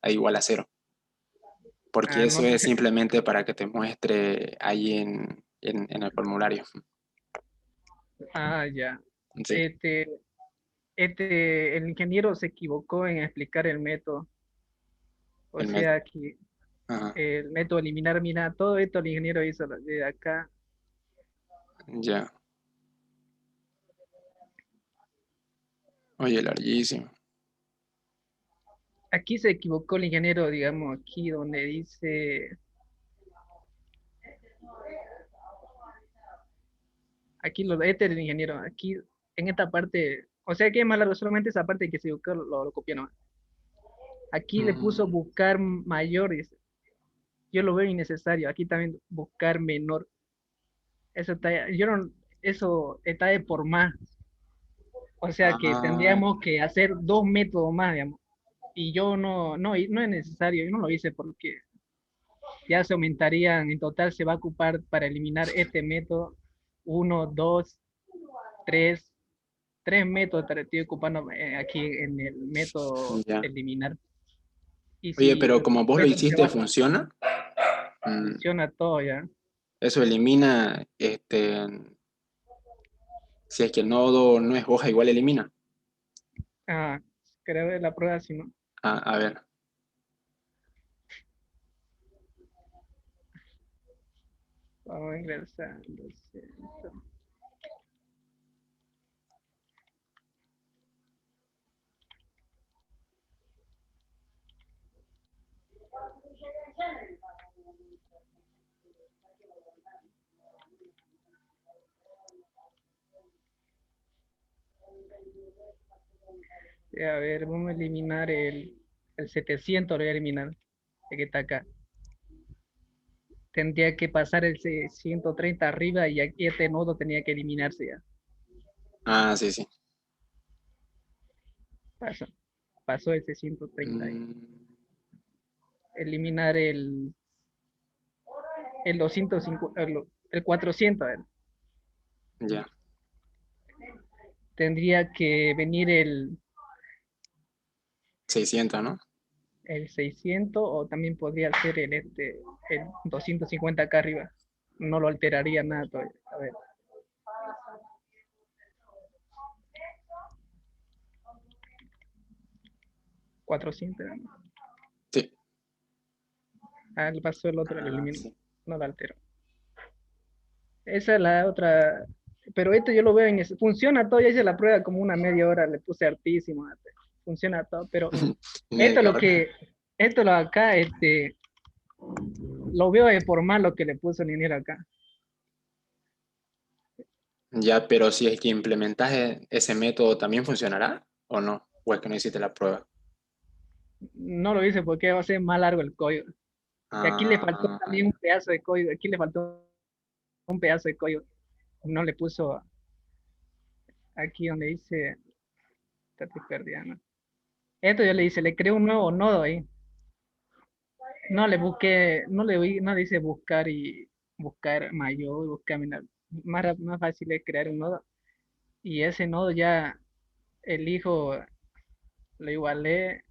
a igual a cero. Porque eso no, es simplemente para que te muestre ahí en el formulario. ya. Sí, Este, el ingeniero se equivocó en explicar el método. O el método. sea que Ajá, el método eliminar, mira, todo esto el ingeniero hizo de acá. ya. Oye, larguísimo. Aquí se equivocó el ingeniero, digamos, aquí donde dice aquí este es el ingeniero, aquí en esta parte, o sea que es más largo, solamente esa parte que se buscó lo copió nomás. Aquí le puso Mm, buscar mayores, yo lo veo innecesario, aquí también buscar menor, eso está, yo no, eso está de por más, o sea que ah, tendríamos que hacer dos métodos más, digamos, y yo no es necesario, yo no lo hice porque ya se aumentarían, en total se va a ocupar para eliminar este método, uno, dos, tres, tres métodos estoy ocupando aquí en el método ya. eliminar. Y Oye, si pero como vos lo método se hiciste, baja, ¿funciona? Mm, funciona todo ya. eso elimina, si es que el nodo no es hoja, igual elimina. Ah, creo que la prueba, si no, Ah, a ver, vamos a ingresar. A ver, vamos a eliminar el 700, lo voy a eliminar, el que está acá. Tendría que pasar el 130 arriba y aquí este nodo tenía que eliminarse ya. ah, sí, sí. Pasó, pasó el 630 ahí. Mm, Eliminar el 250, el 400, a ver. ya, Tendría que venir 600, ¿no? el 600 o también podría ser el 250 acá arriba. No lo alteraría nada todavía. A ver, 400. Sí. Ah, le pasó el otro, el Ah, elimino. sí. No lo altero. Esa es la otra. Pero esto yo lo veo funciona todo. Ya hice la prueba como una media hora. Le puse hartísimo. Funciona todo. Pero esto es Media lo hora. que. Esto lo acá, lo veo de por mal lo que le puso el ingeniero acá. Ya, pero si es que implementas ese método, ¿también funcionará o no? ¿O es que no hiciste la prueba? No lo hice porque va a ser más largo el código. Y aquí le faltó Ah, también un pedazo de código. Aquí le faltó un pedazo de código. No le puso aquí donde dice. Estoy perdiendo. Esto yo le hice, le creo un nuevo nodo ahí. No le busqué, no le hice buscar y buscar mayor, buscar menor. Más fácil es crear un nodo. Y ese nodo ya elijo, lo igualé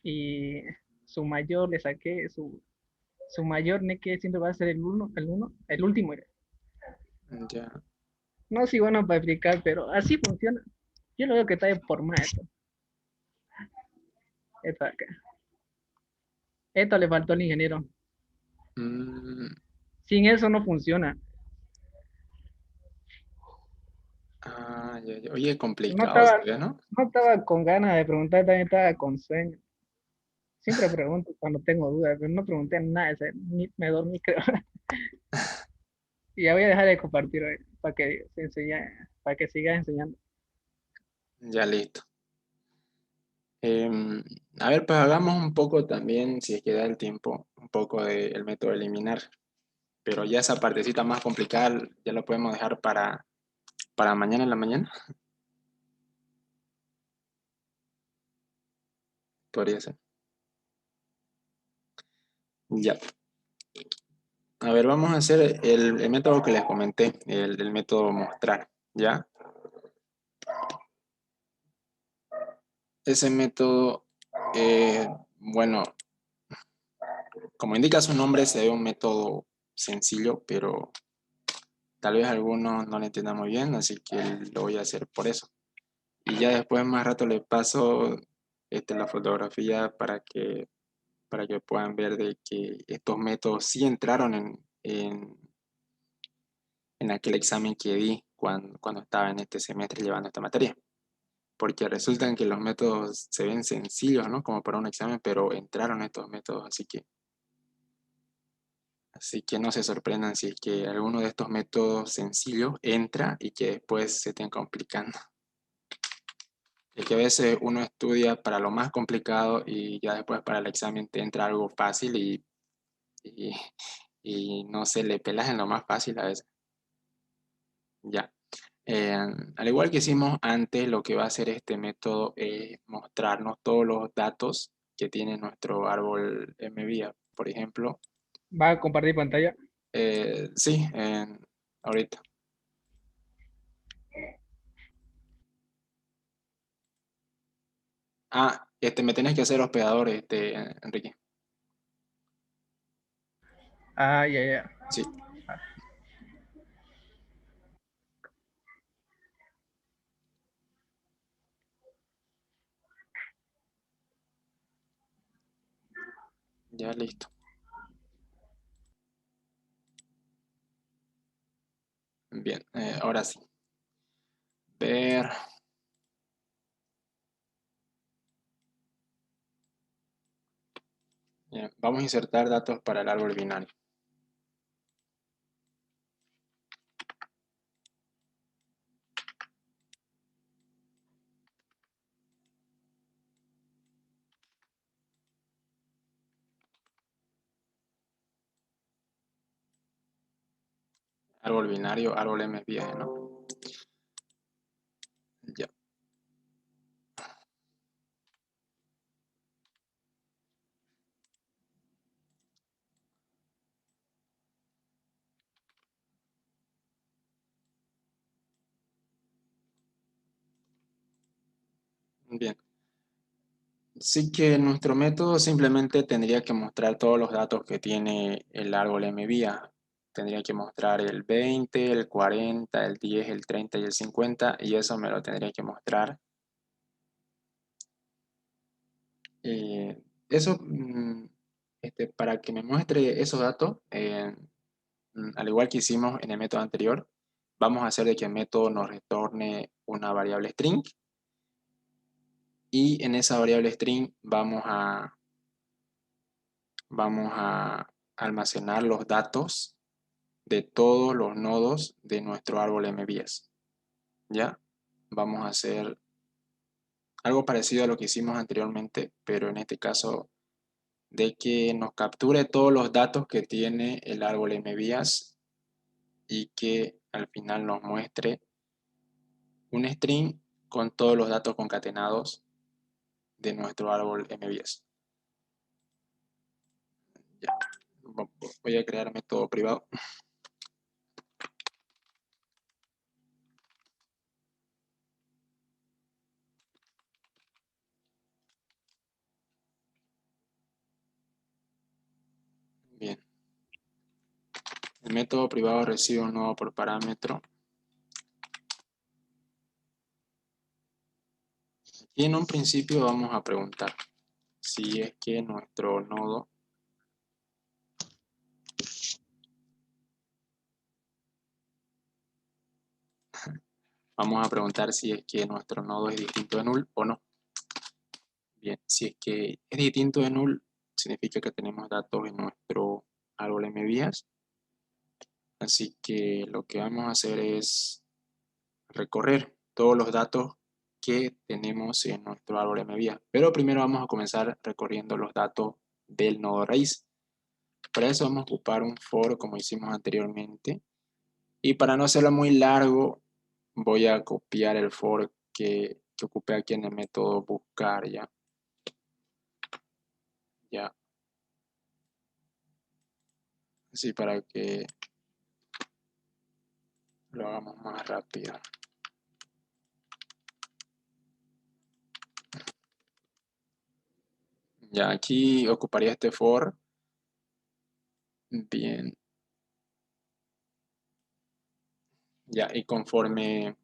y su mayor le saqué, su mayor que siempre va a ser el último. ya. No soy bueno para explicar, pero así funciona. Yo lo veo que está de por más esto. Esto acá. Esto le faltó al ingeniero. Mm, Sin eso no funciona. ya, ya. Oye, No complicado, estaba, ¿sabes, no? no estaba con ganas de preguntar, también estaba con sueño. Siempre pregunto cuando tengo dudas, pero no pregunté nada, ni me dormí, creo. Y ya voy a dejar de compartir hoy para que para que sigas enseñando. Ya listo. Em, a ver, pues hagamos un poco también, si es que da el tiempo, un poco del método de eliminar. Pero ya esa partecita más complicada ya lo podemos dejar para mañana en la mañana. Podría ser. Ya. A ver, vamos a hacer el método que les comenté, el método mostrar. ¿Ya? Ese método, bueno, como indica su nombre, se ve un método sencillo, pero tal vez algunos no lo entiendan muy bien, así que lo voy a hacer por eso. Y ya después más rato les paso la fotografía para que puedan ver de que estos métodos sí entraron en aquel examen que di cuando estaba en este semestre llevando esta materia. Porque resulta que los métodos se ven sencillos, ¿no? Como para un examen, pero entraron estos métodos, así que Así que no se sorprendan si es que alguno de estos métodos sencillos entra y que después se estén complicando. Es que a veces uno estudia para lo más complicado y ya después para el examen te entra algo fácil y, y no se le pelas en lo más fácil a veces. Ya. Eh, Al igual que hicimos antes, lo que va a hacer este método es mostrarnos todos los datos que tiene nuestro árbol MVIA. Por ejemplo, Va a compartir pantalla. sí, ahorita. Ah, me tenés que hacer hospedador, Enrique. Ah, ya, ya. Sí, ya listo. Bien, ahora sí. Ver. Bien, vamos a insertar datos para el árbol binario. Árbol binario, árbol MVIA, ¿no? Ya, bien. Sí que nuestro método simplemente tendría que mostrar todos los datos que tiene el árbol MVIA. Tendría que mostrar el 20, el 40, el 10, el 30 y el 50 y eso me lo tendría que mostrar. Eso, para que me muestre esos datos, al igual que hicimos en el método anterior, vamos a hacer de que el método nos retorne una variable string y en esa variable string vamos a almacenar los datos de todos los nodos de nuestro árbol MVS. ¿Ya? Vamos a hacer algo parecido a lo que hicimos anteriormente, pero en este caso de que nos capture todos los datos que tiene el árbol MVS y que al final nos muestre un string con todos los datos concatenados de nuestro árbol MVS. Ya. Voy a crear método privado. Bien. El método privado recibe un nodo por parámetro. Y en un principio vamos a preguntar si es que nuestro nodo vamos a preguntar si es que nuestro nodo es distinto de null o no. Bien, si es que es distinto de null, significa que tenemos datos en nuestro árbol MVS. Así que lo que vamos a hacer es recorrer todos los datos que tenemos en nuestro árbol MVS. Pero primero vamos a comenzar recorriendo los datos del nodo raíz. Para eso vamos a ocupar un for como hicimos anteriormente. Y para no hacerlo muy largo, voy a copiar el for que ocupé aquí en el método buscar, ya. Ya. Así para que lo hagamos más rápido. Ya, aquí ocuparía este for. Bien. Ya, y conforme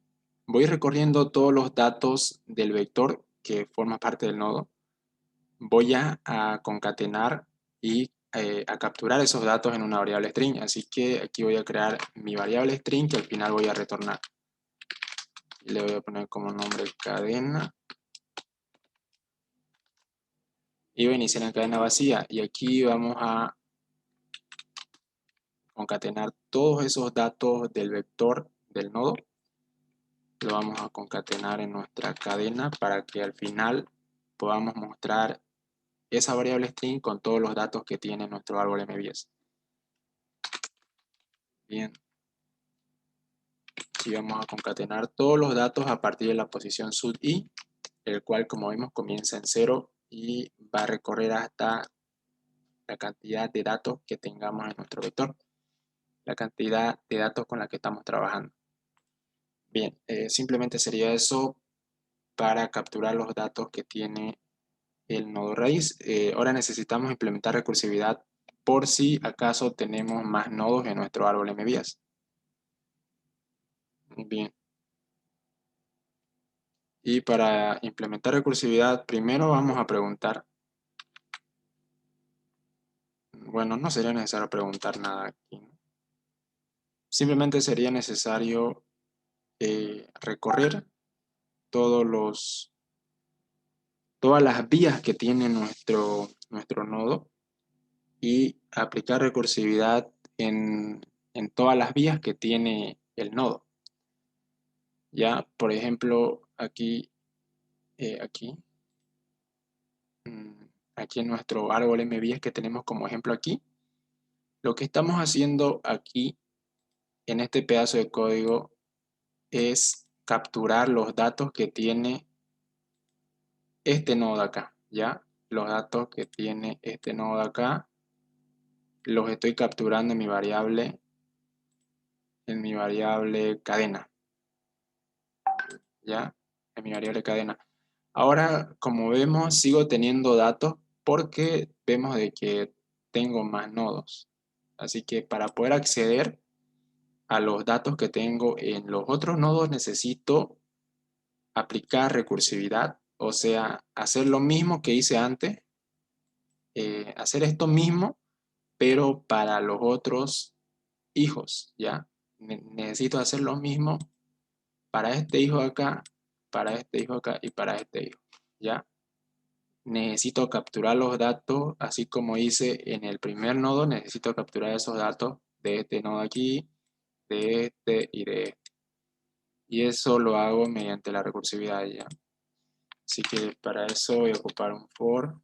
voy recorriendo todos los datos del vector que forma parte del nodo, voy a concatenar y a capturar esos datos en una variable string. Así que aquí voy a crear mi variable string que al final voy a retornar. Y le voy a poner como nombre cadena. Y voy a iniciar en cadena vacía. Y aquí vamos a concatenar todos esos datos del vector del nodo. Lo vamos a concatenar en nuestra cadena para que al final podamos mostrar esa variable string con todos los datos que tiene nuestro árbol MVS. Bien. Aquí vamos a concatenar todos los datos a partir de la posición sub i, el cual, como vimos, comienza en 0 y va a recorrer hasta la cantidad de datos que tengamos en nuestro vector, la cantidad de datos con la que estamos trabajando. Bien, simplemente sería eso para capturar los datos que tiene el nodo raíz. Ahora necesitamos implementar recursividad por si acaso tenemos más nodos en nuestro árbol MVS. Bien. Y para implementar recursividad, primero vamos a preguntar. Bueno, no sería necesario preguntar nada aquí, ¿no? Simplemente sería necesario recorrer todas las vías que tiene nuestro nodo y aplicar recursividad en todas las vías que tiene el nodo. Ya, por ejemplo, aquí en nuestro árbol MVS que tenemos como ejemplo aquí, lo que estamos haciendo aquí en este pedazo de código es capturar los datos que tiene este nodo de acá, ¿ya? Los datos que tiene este nodo de acá los estoy capturando en mi variable cadena, ¿ya? En mi variable cadena. Ahora, como vemos, sigo teniendo datos porque vemos de que tengo más nodos. Así que para poder acceder a los datos que tengo en los otros nodos necesito aplicar recursividad, o sea, hacer lo mismo que hice antes, hacer esto mismo, pero para los otros hijos, ¿ya? Necesito hacer lo mismo para este hijo de acá, para este hijo de acá y para este hijo, ¿ya? Necesito capturar los datos, así como hice en el primer nodo, necesito capturar esos datos de este nodo aquí, de este y de este. Y eso lo hago mediante la recursividad ya. Así que para eso voy a ocupar un for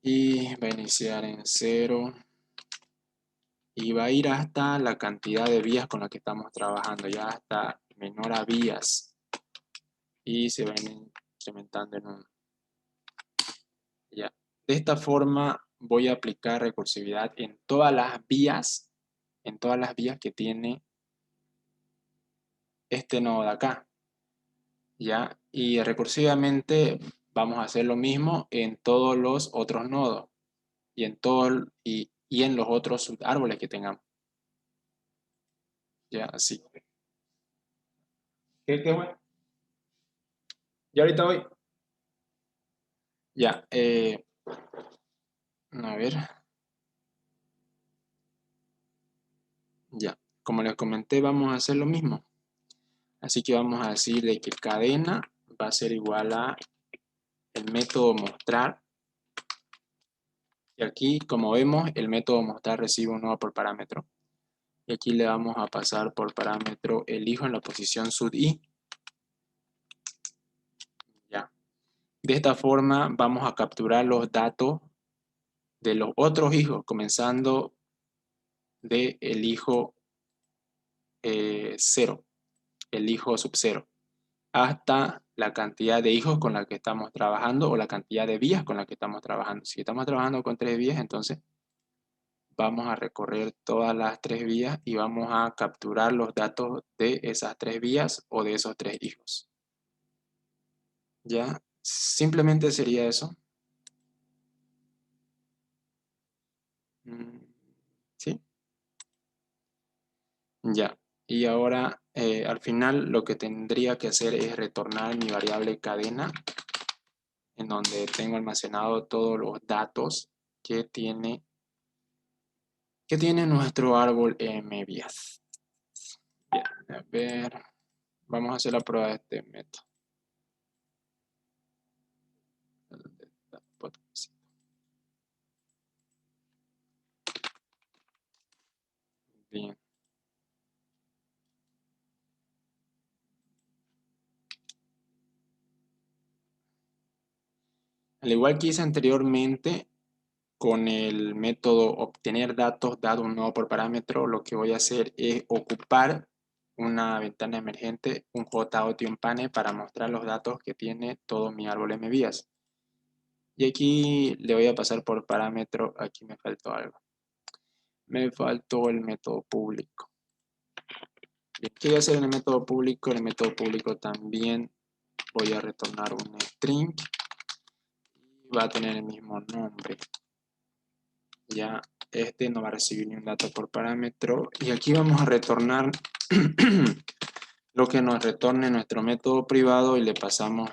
y va a iniciar en 0 y va a ir hasta la cantidad de vías con la que estamos trabajando, ya hasta menor a vías y se va incrementando en 1. Ya. De esta forma voy a aplicar recursividad en todas las vías que tiene este nodo de acá. ¿Ya? Y recursivamente vamos a hacer lo mismo en todos los otros nodos y en los otros subárboles que tengamos. Ya, así. ¿Qué bueno? ¿Y ahorita voy? Ya, a ver. Ya, como les comenté, vamos a hacer lo mismo. Así que vamos a decir de que cadena va a ser igual a el método mostrar. Y aquí, como vemos, el método mostrar recibe un nodo por parámetro. Y aquí le vamos a pasar por parámetro el hijo en la posición sub i. Ya. De esta forma vamos a capturar los datos de los otros hijos, comenzando de el hijo 0, el hijo sub 0, hasta la cantidad de hijos con la que estamos trabajando o la cantidad de vías con la que estamos trabajando. Si estamos trabajando con 3 vías, entonces vamos a recorrer todas las 3 vías y vamos a capturar los datos de esas 3 vías o de esos 3 hijos. ¿Ya? Simplemente sería eso. ¿Sí? Ya. Y ahora, al final, lo que tendría que hacer es retornar mi variable cadena, en donde tengo almacenado todos los datos que tiene nuestro árbol MVS. Bien, a ver, vamos a hacer la prueba de este método. Al igual que hice anteriormente, con el método obtener datos dado un nodo por parámetro, lo que voy a hacer es ocupar una ventana emergente, un JOT y un pane para mostrar los datos que tiene todo mi árbol MVías. Y aquí le voy a pasar por parámetro, aquí me faltó algo. Me faltó el método público. Bien, ¿qué voy a hacer en el método público? En el método público también voy a retornar un string y va a tener el mismo nombre. Ya este no va a recibir ni un dato por parámetro. Y aquí vamos a retornar lo que nos retorne nuestro método privado y le pasamos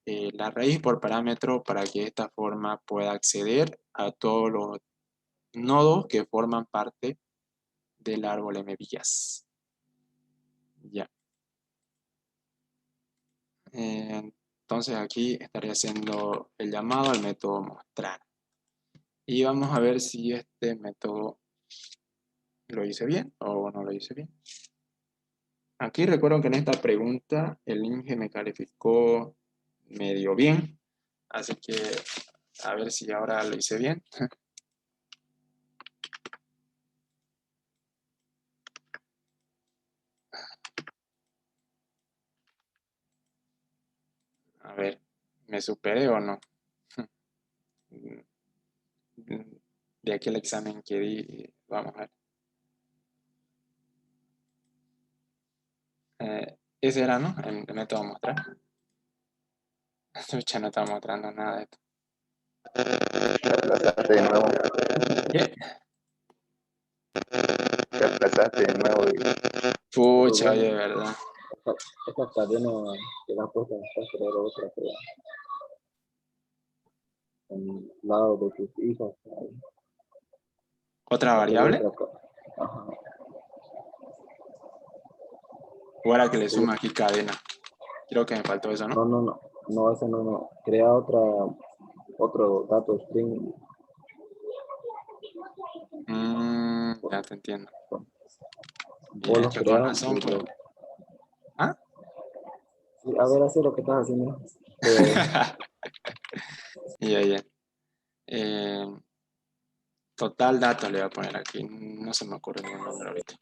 la raíz por parámetro para que de esta forma pueda acceder a todos los nodos que forman parte del árbol MVías. Ya. Entonces aquí estaré haciendo el llamado al método mostrar. Y vamos a ver si este método lo hice bien o no lo hice bien. Aquí recuerdo que en esta pregunta el Inge me calificó medio bien. Así que a ver si ahora lo hice bien. A ver, ¿me superé o no? De aquel examen que di, vamos a ver. Ese era, ¿no? El método mostrar. Ya no está mostrando nada de esto. Reemplazaste de nuevo. ¿Qué? Reemplazaste de nuevo. Pucha, oye, ¿verdad? Esta cadena que la han puesto en esta crear otra, pero en el lado de tus hijos. ¿Otra Hacer variable? otra cosa. Ajá. ¿O era que le Sí. suma aquí cadena? Creo que me faltó eso, ¿no? No, eso no. Crea otro dato string. Ya te entiendo. Vos Bien, es los que con creas razón, y pues. ¿Ah? sí, a ver, hacer lo que estás haciendo. Ya, ya. Eh, total datos le voy a poner aquí. No se me ocurre ningún nombre ahorita.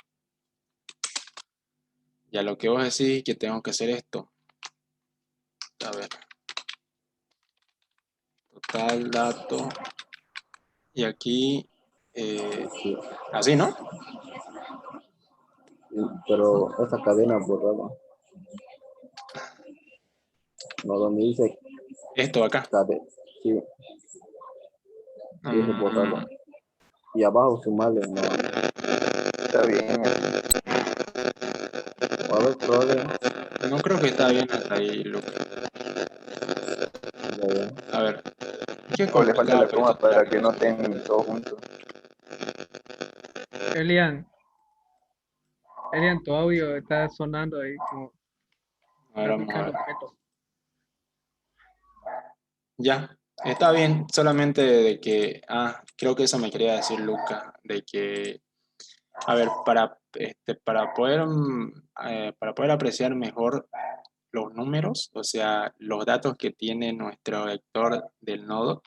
Ya lo que vos decís que tengo que hacer esto. A ver. Total dato. Y aquí. Sí, Así, ¿no? pero esta cadena borrada. No, donde dice Esto acá. cadena. Sí, dice borrarlo. Y abajo sumarle, no. Está bien. A ver, probable. No creo que está bien hasta ahí, Lucas. Ya, ya. A ver. Qué O le falta complicado, la pero coma esto está para que no rápido. estén todos juntos. Elian, tu audio está sonando ahí como A ver, está vamos a picando ver. un poquito. Ya, está bien, solamente de que, creo que eso me quería decir Luca, de que, a ver, para poder apreciar mejor los números, o sea, los datos que tiene nuestro vector del nodo,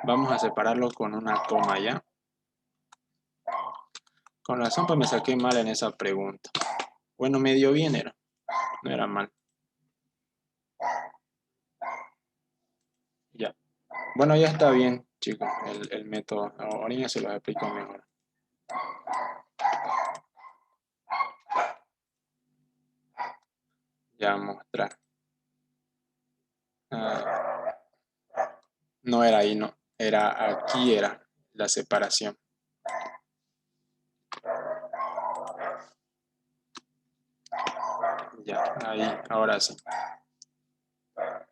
vamos a separarlo con una coma, ¿ya? Con razón, pues me saqué mal en esa pregunta. Bueno, medio bien era, no era mal. Ya. Bueno, ya está bien, chicos, el método. Ahora ya se los explico mejor. Ya mostrar. Ah, no era ahí, no. Era aquí, era la separación. Ya, ahí, ahora sí. Ah,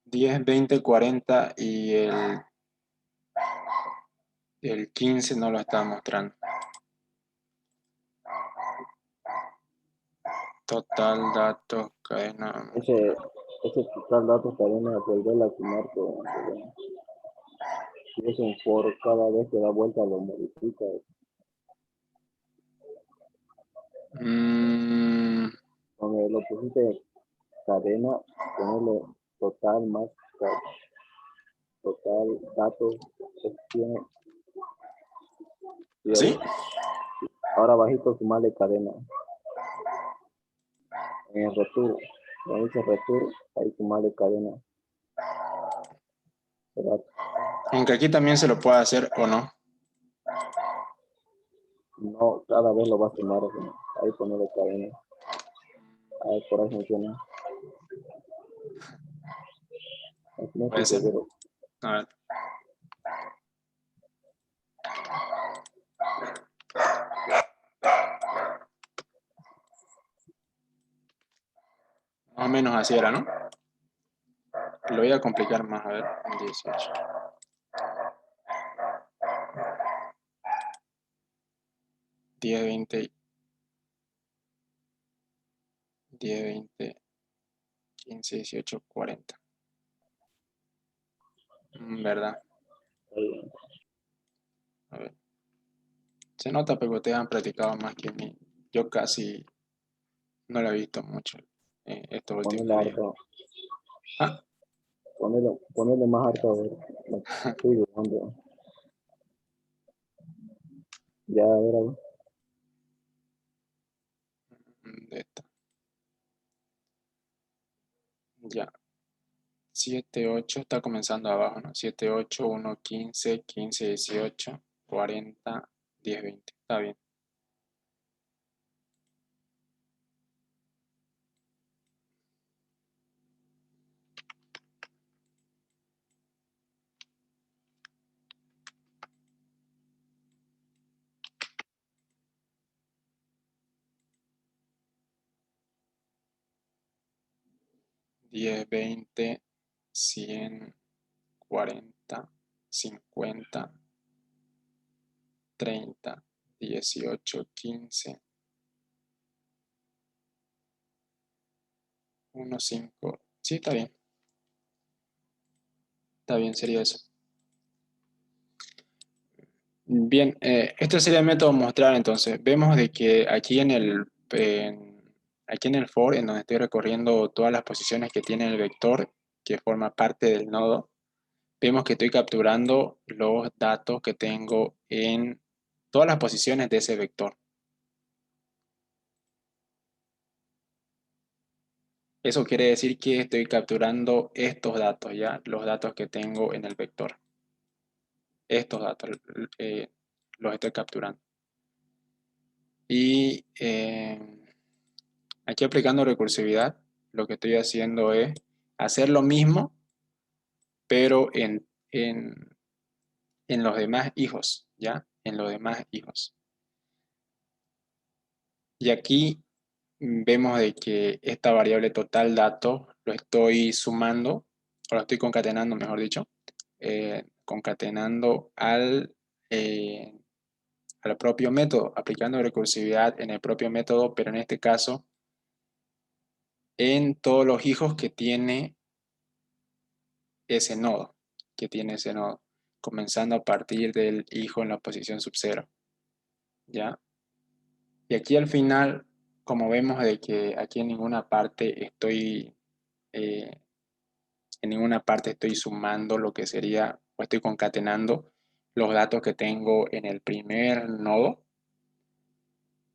10, 20, 40 y el 15 no lo está mostrando. Total datos, cadena. Ese ese total datos cadena volver a sumar con cadena. Si es un for, cada vez que da vuelta lo modifica. Cuando lo pusiste cadena, ponerle total más total datos, tiene, ¿Sí? ahora bajito sumarle cadena. En el return, donde dice return, ahí sumarle cadena. ¿Verdad? Aunque aquí también se lo puede hacer o no. No, cada vez lo va a sumar, ¿no? Ahí ponerle cadena. Ahí por ahí funciona. Así no Puede estoy ser. seguro. A ver. Más o menos así era, ¿no? Lo voy a complicar más, a ver, 18. Diez, 20, 10, 20, 15, 18, 40. ¿Verdad? Ahí, A ver. Se nota porque ustedes han practicado más que mí. Yo casi no lo he visto mucho estos ponerle últimos días. harto, Ah, ponerle más harto, a ver. Me estoy dudando. Ya, a ver, ahí. ¿dónde está? Ya. 7, 8 está comenzando abajo, ¿no? 7, 8, 1, 15, 15, 18, 40, 10, 20. Está bien. Diez, 20, 100, 40, 50, 30, 18, 15, 1, 5. Sí, está bien. Está bien, sería eso. Bien, este sería el método mostrar. Entonces, vemos de que aquí aquí en el for, en donde estoy recorriendo todas las posiciones que tiene el vector, que forma parte del nodo, vemos que estoy capturando los datos que tengo en todas las posiciones de ese vector. Eso quiere decir que estoy capturando estos datos, ¿ya? Los datos que tengo en el vector. Estos datos los estoy capturando. Y aquí aplicando recursividad, lo que estoy haciendo es hacer lo mismo, pero en los demás hijos, ¿ya? En los demás hijos. Y aquí vemos de que esta variable total dato lo estoy sumando, o lo estoy concatenando, mejor dicho, concatenando al propio método, aplicando recursividad en el propio método, pero en este caso en todos los hijos que tiene ese nodo, comenzando a partir del hijo en la posición sub 0, ¿ya? Y aquí al final, como vemos de que aquí eh, en ninguna parte estoy sumando lo que sería, o estoy concatenando los datos que tengo en el primer nodo.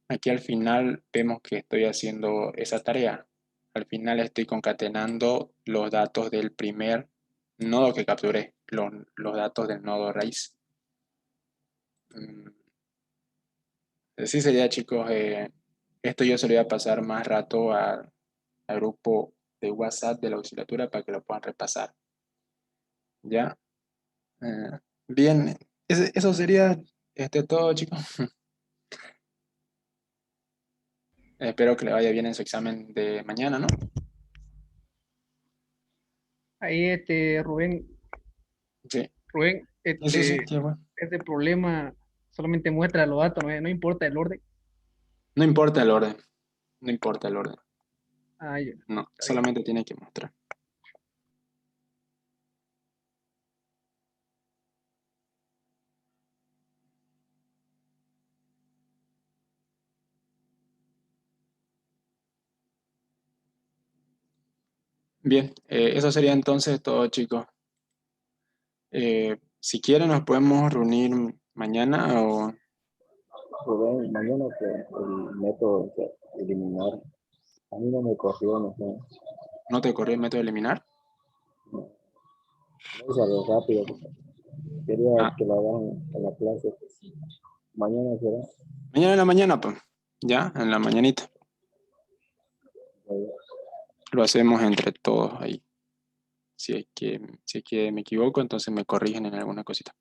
Aquí al final vemos que estoy haciendo esa tarea. Al final estoy concatenando los datos del primer nodo que capturé, los datos del nodo raíz. Así sería, chicos. Esto yo se lo voy a pasar más rato al grupo de WhatsApp de la auxiliatura para que lo puedan repasar. ¿Ya? Bien, eso sería todo, chicos. Espero que le vaya bien en su examen de mañana, ¿no? Ahí, Rubén, Sí, Rubén, sí, sí, qué bueno. este problema solamente muestra los datos, no importa el orden. No importa el orden, no importa el orden. Ah, ya, No, está bien. solamente tiene que mostrar. Bien, eso sería entonces todo, chicos. Si quieren, nos podemos reunir mañana o Rubén, mañana que el método de eliminar, a mí no me corrió, no sé, no te corrió el método de eliminar. no hice algo rápido, porque quería Ah, que lo hagan en la clase. Mañana será. mañana en la mañana, pues. Ya, en la mañanita. eh, Lo hacemos entre todos ahí. Si es que me equivoco, entonces me corrigen en alguna cosita.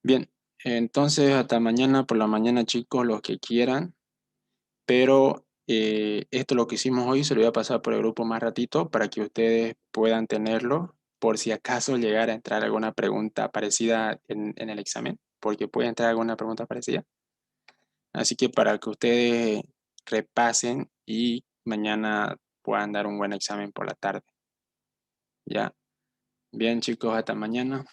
Bien, entonces hasta mañana por la mañana, chicos, los que quieran. Pero esto lo que hicimos hoy se lo voy a pasar por el grupo más ratito para que ustedes puedan tenerlo por si acaso llegara a entrar alguna pregunta parecida en el examen, porque puede entrar alguna pregunta parecida. Así que para que ustedes repasen y mañana puedan dar un buen examen por la tarde. Ya. Bien, chicos, hasta mañana.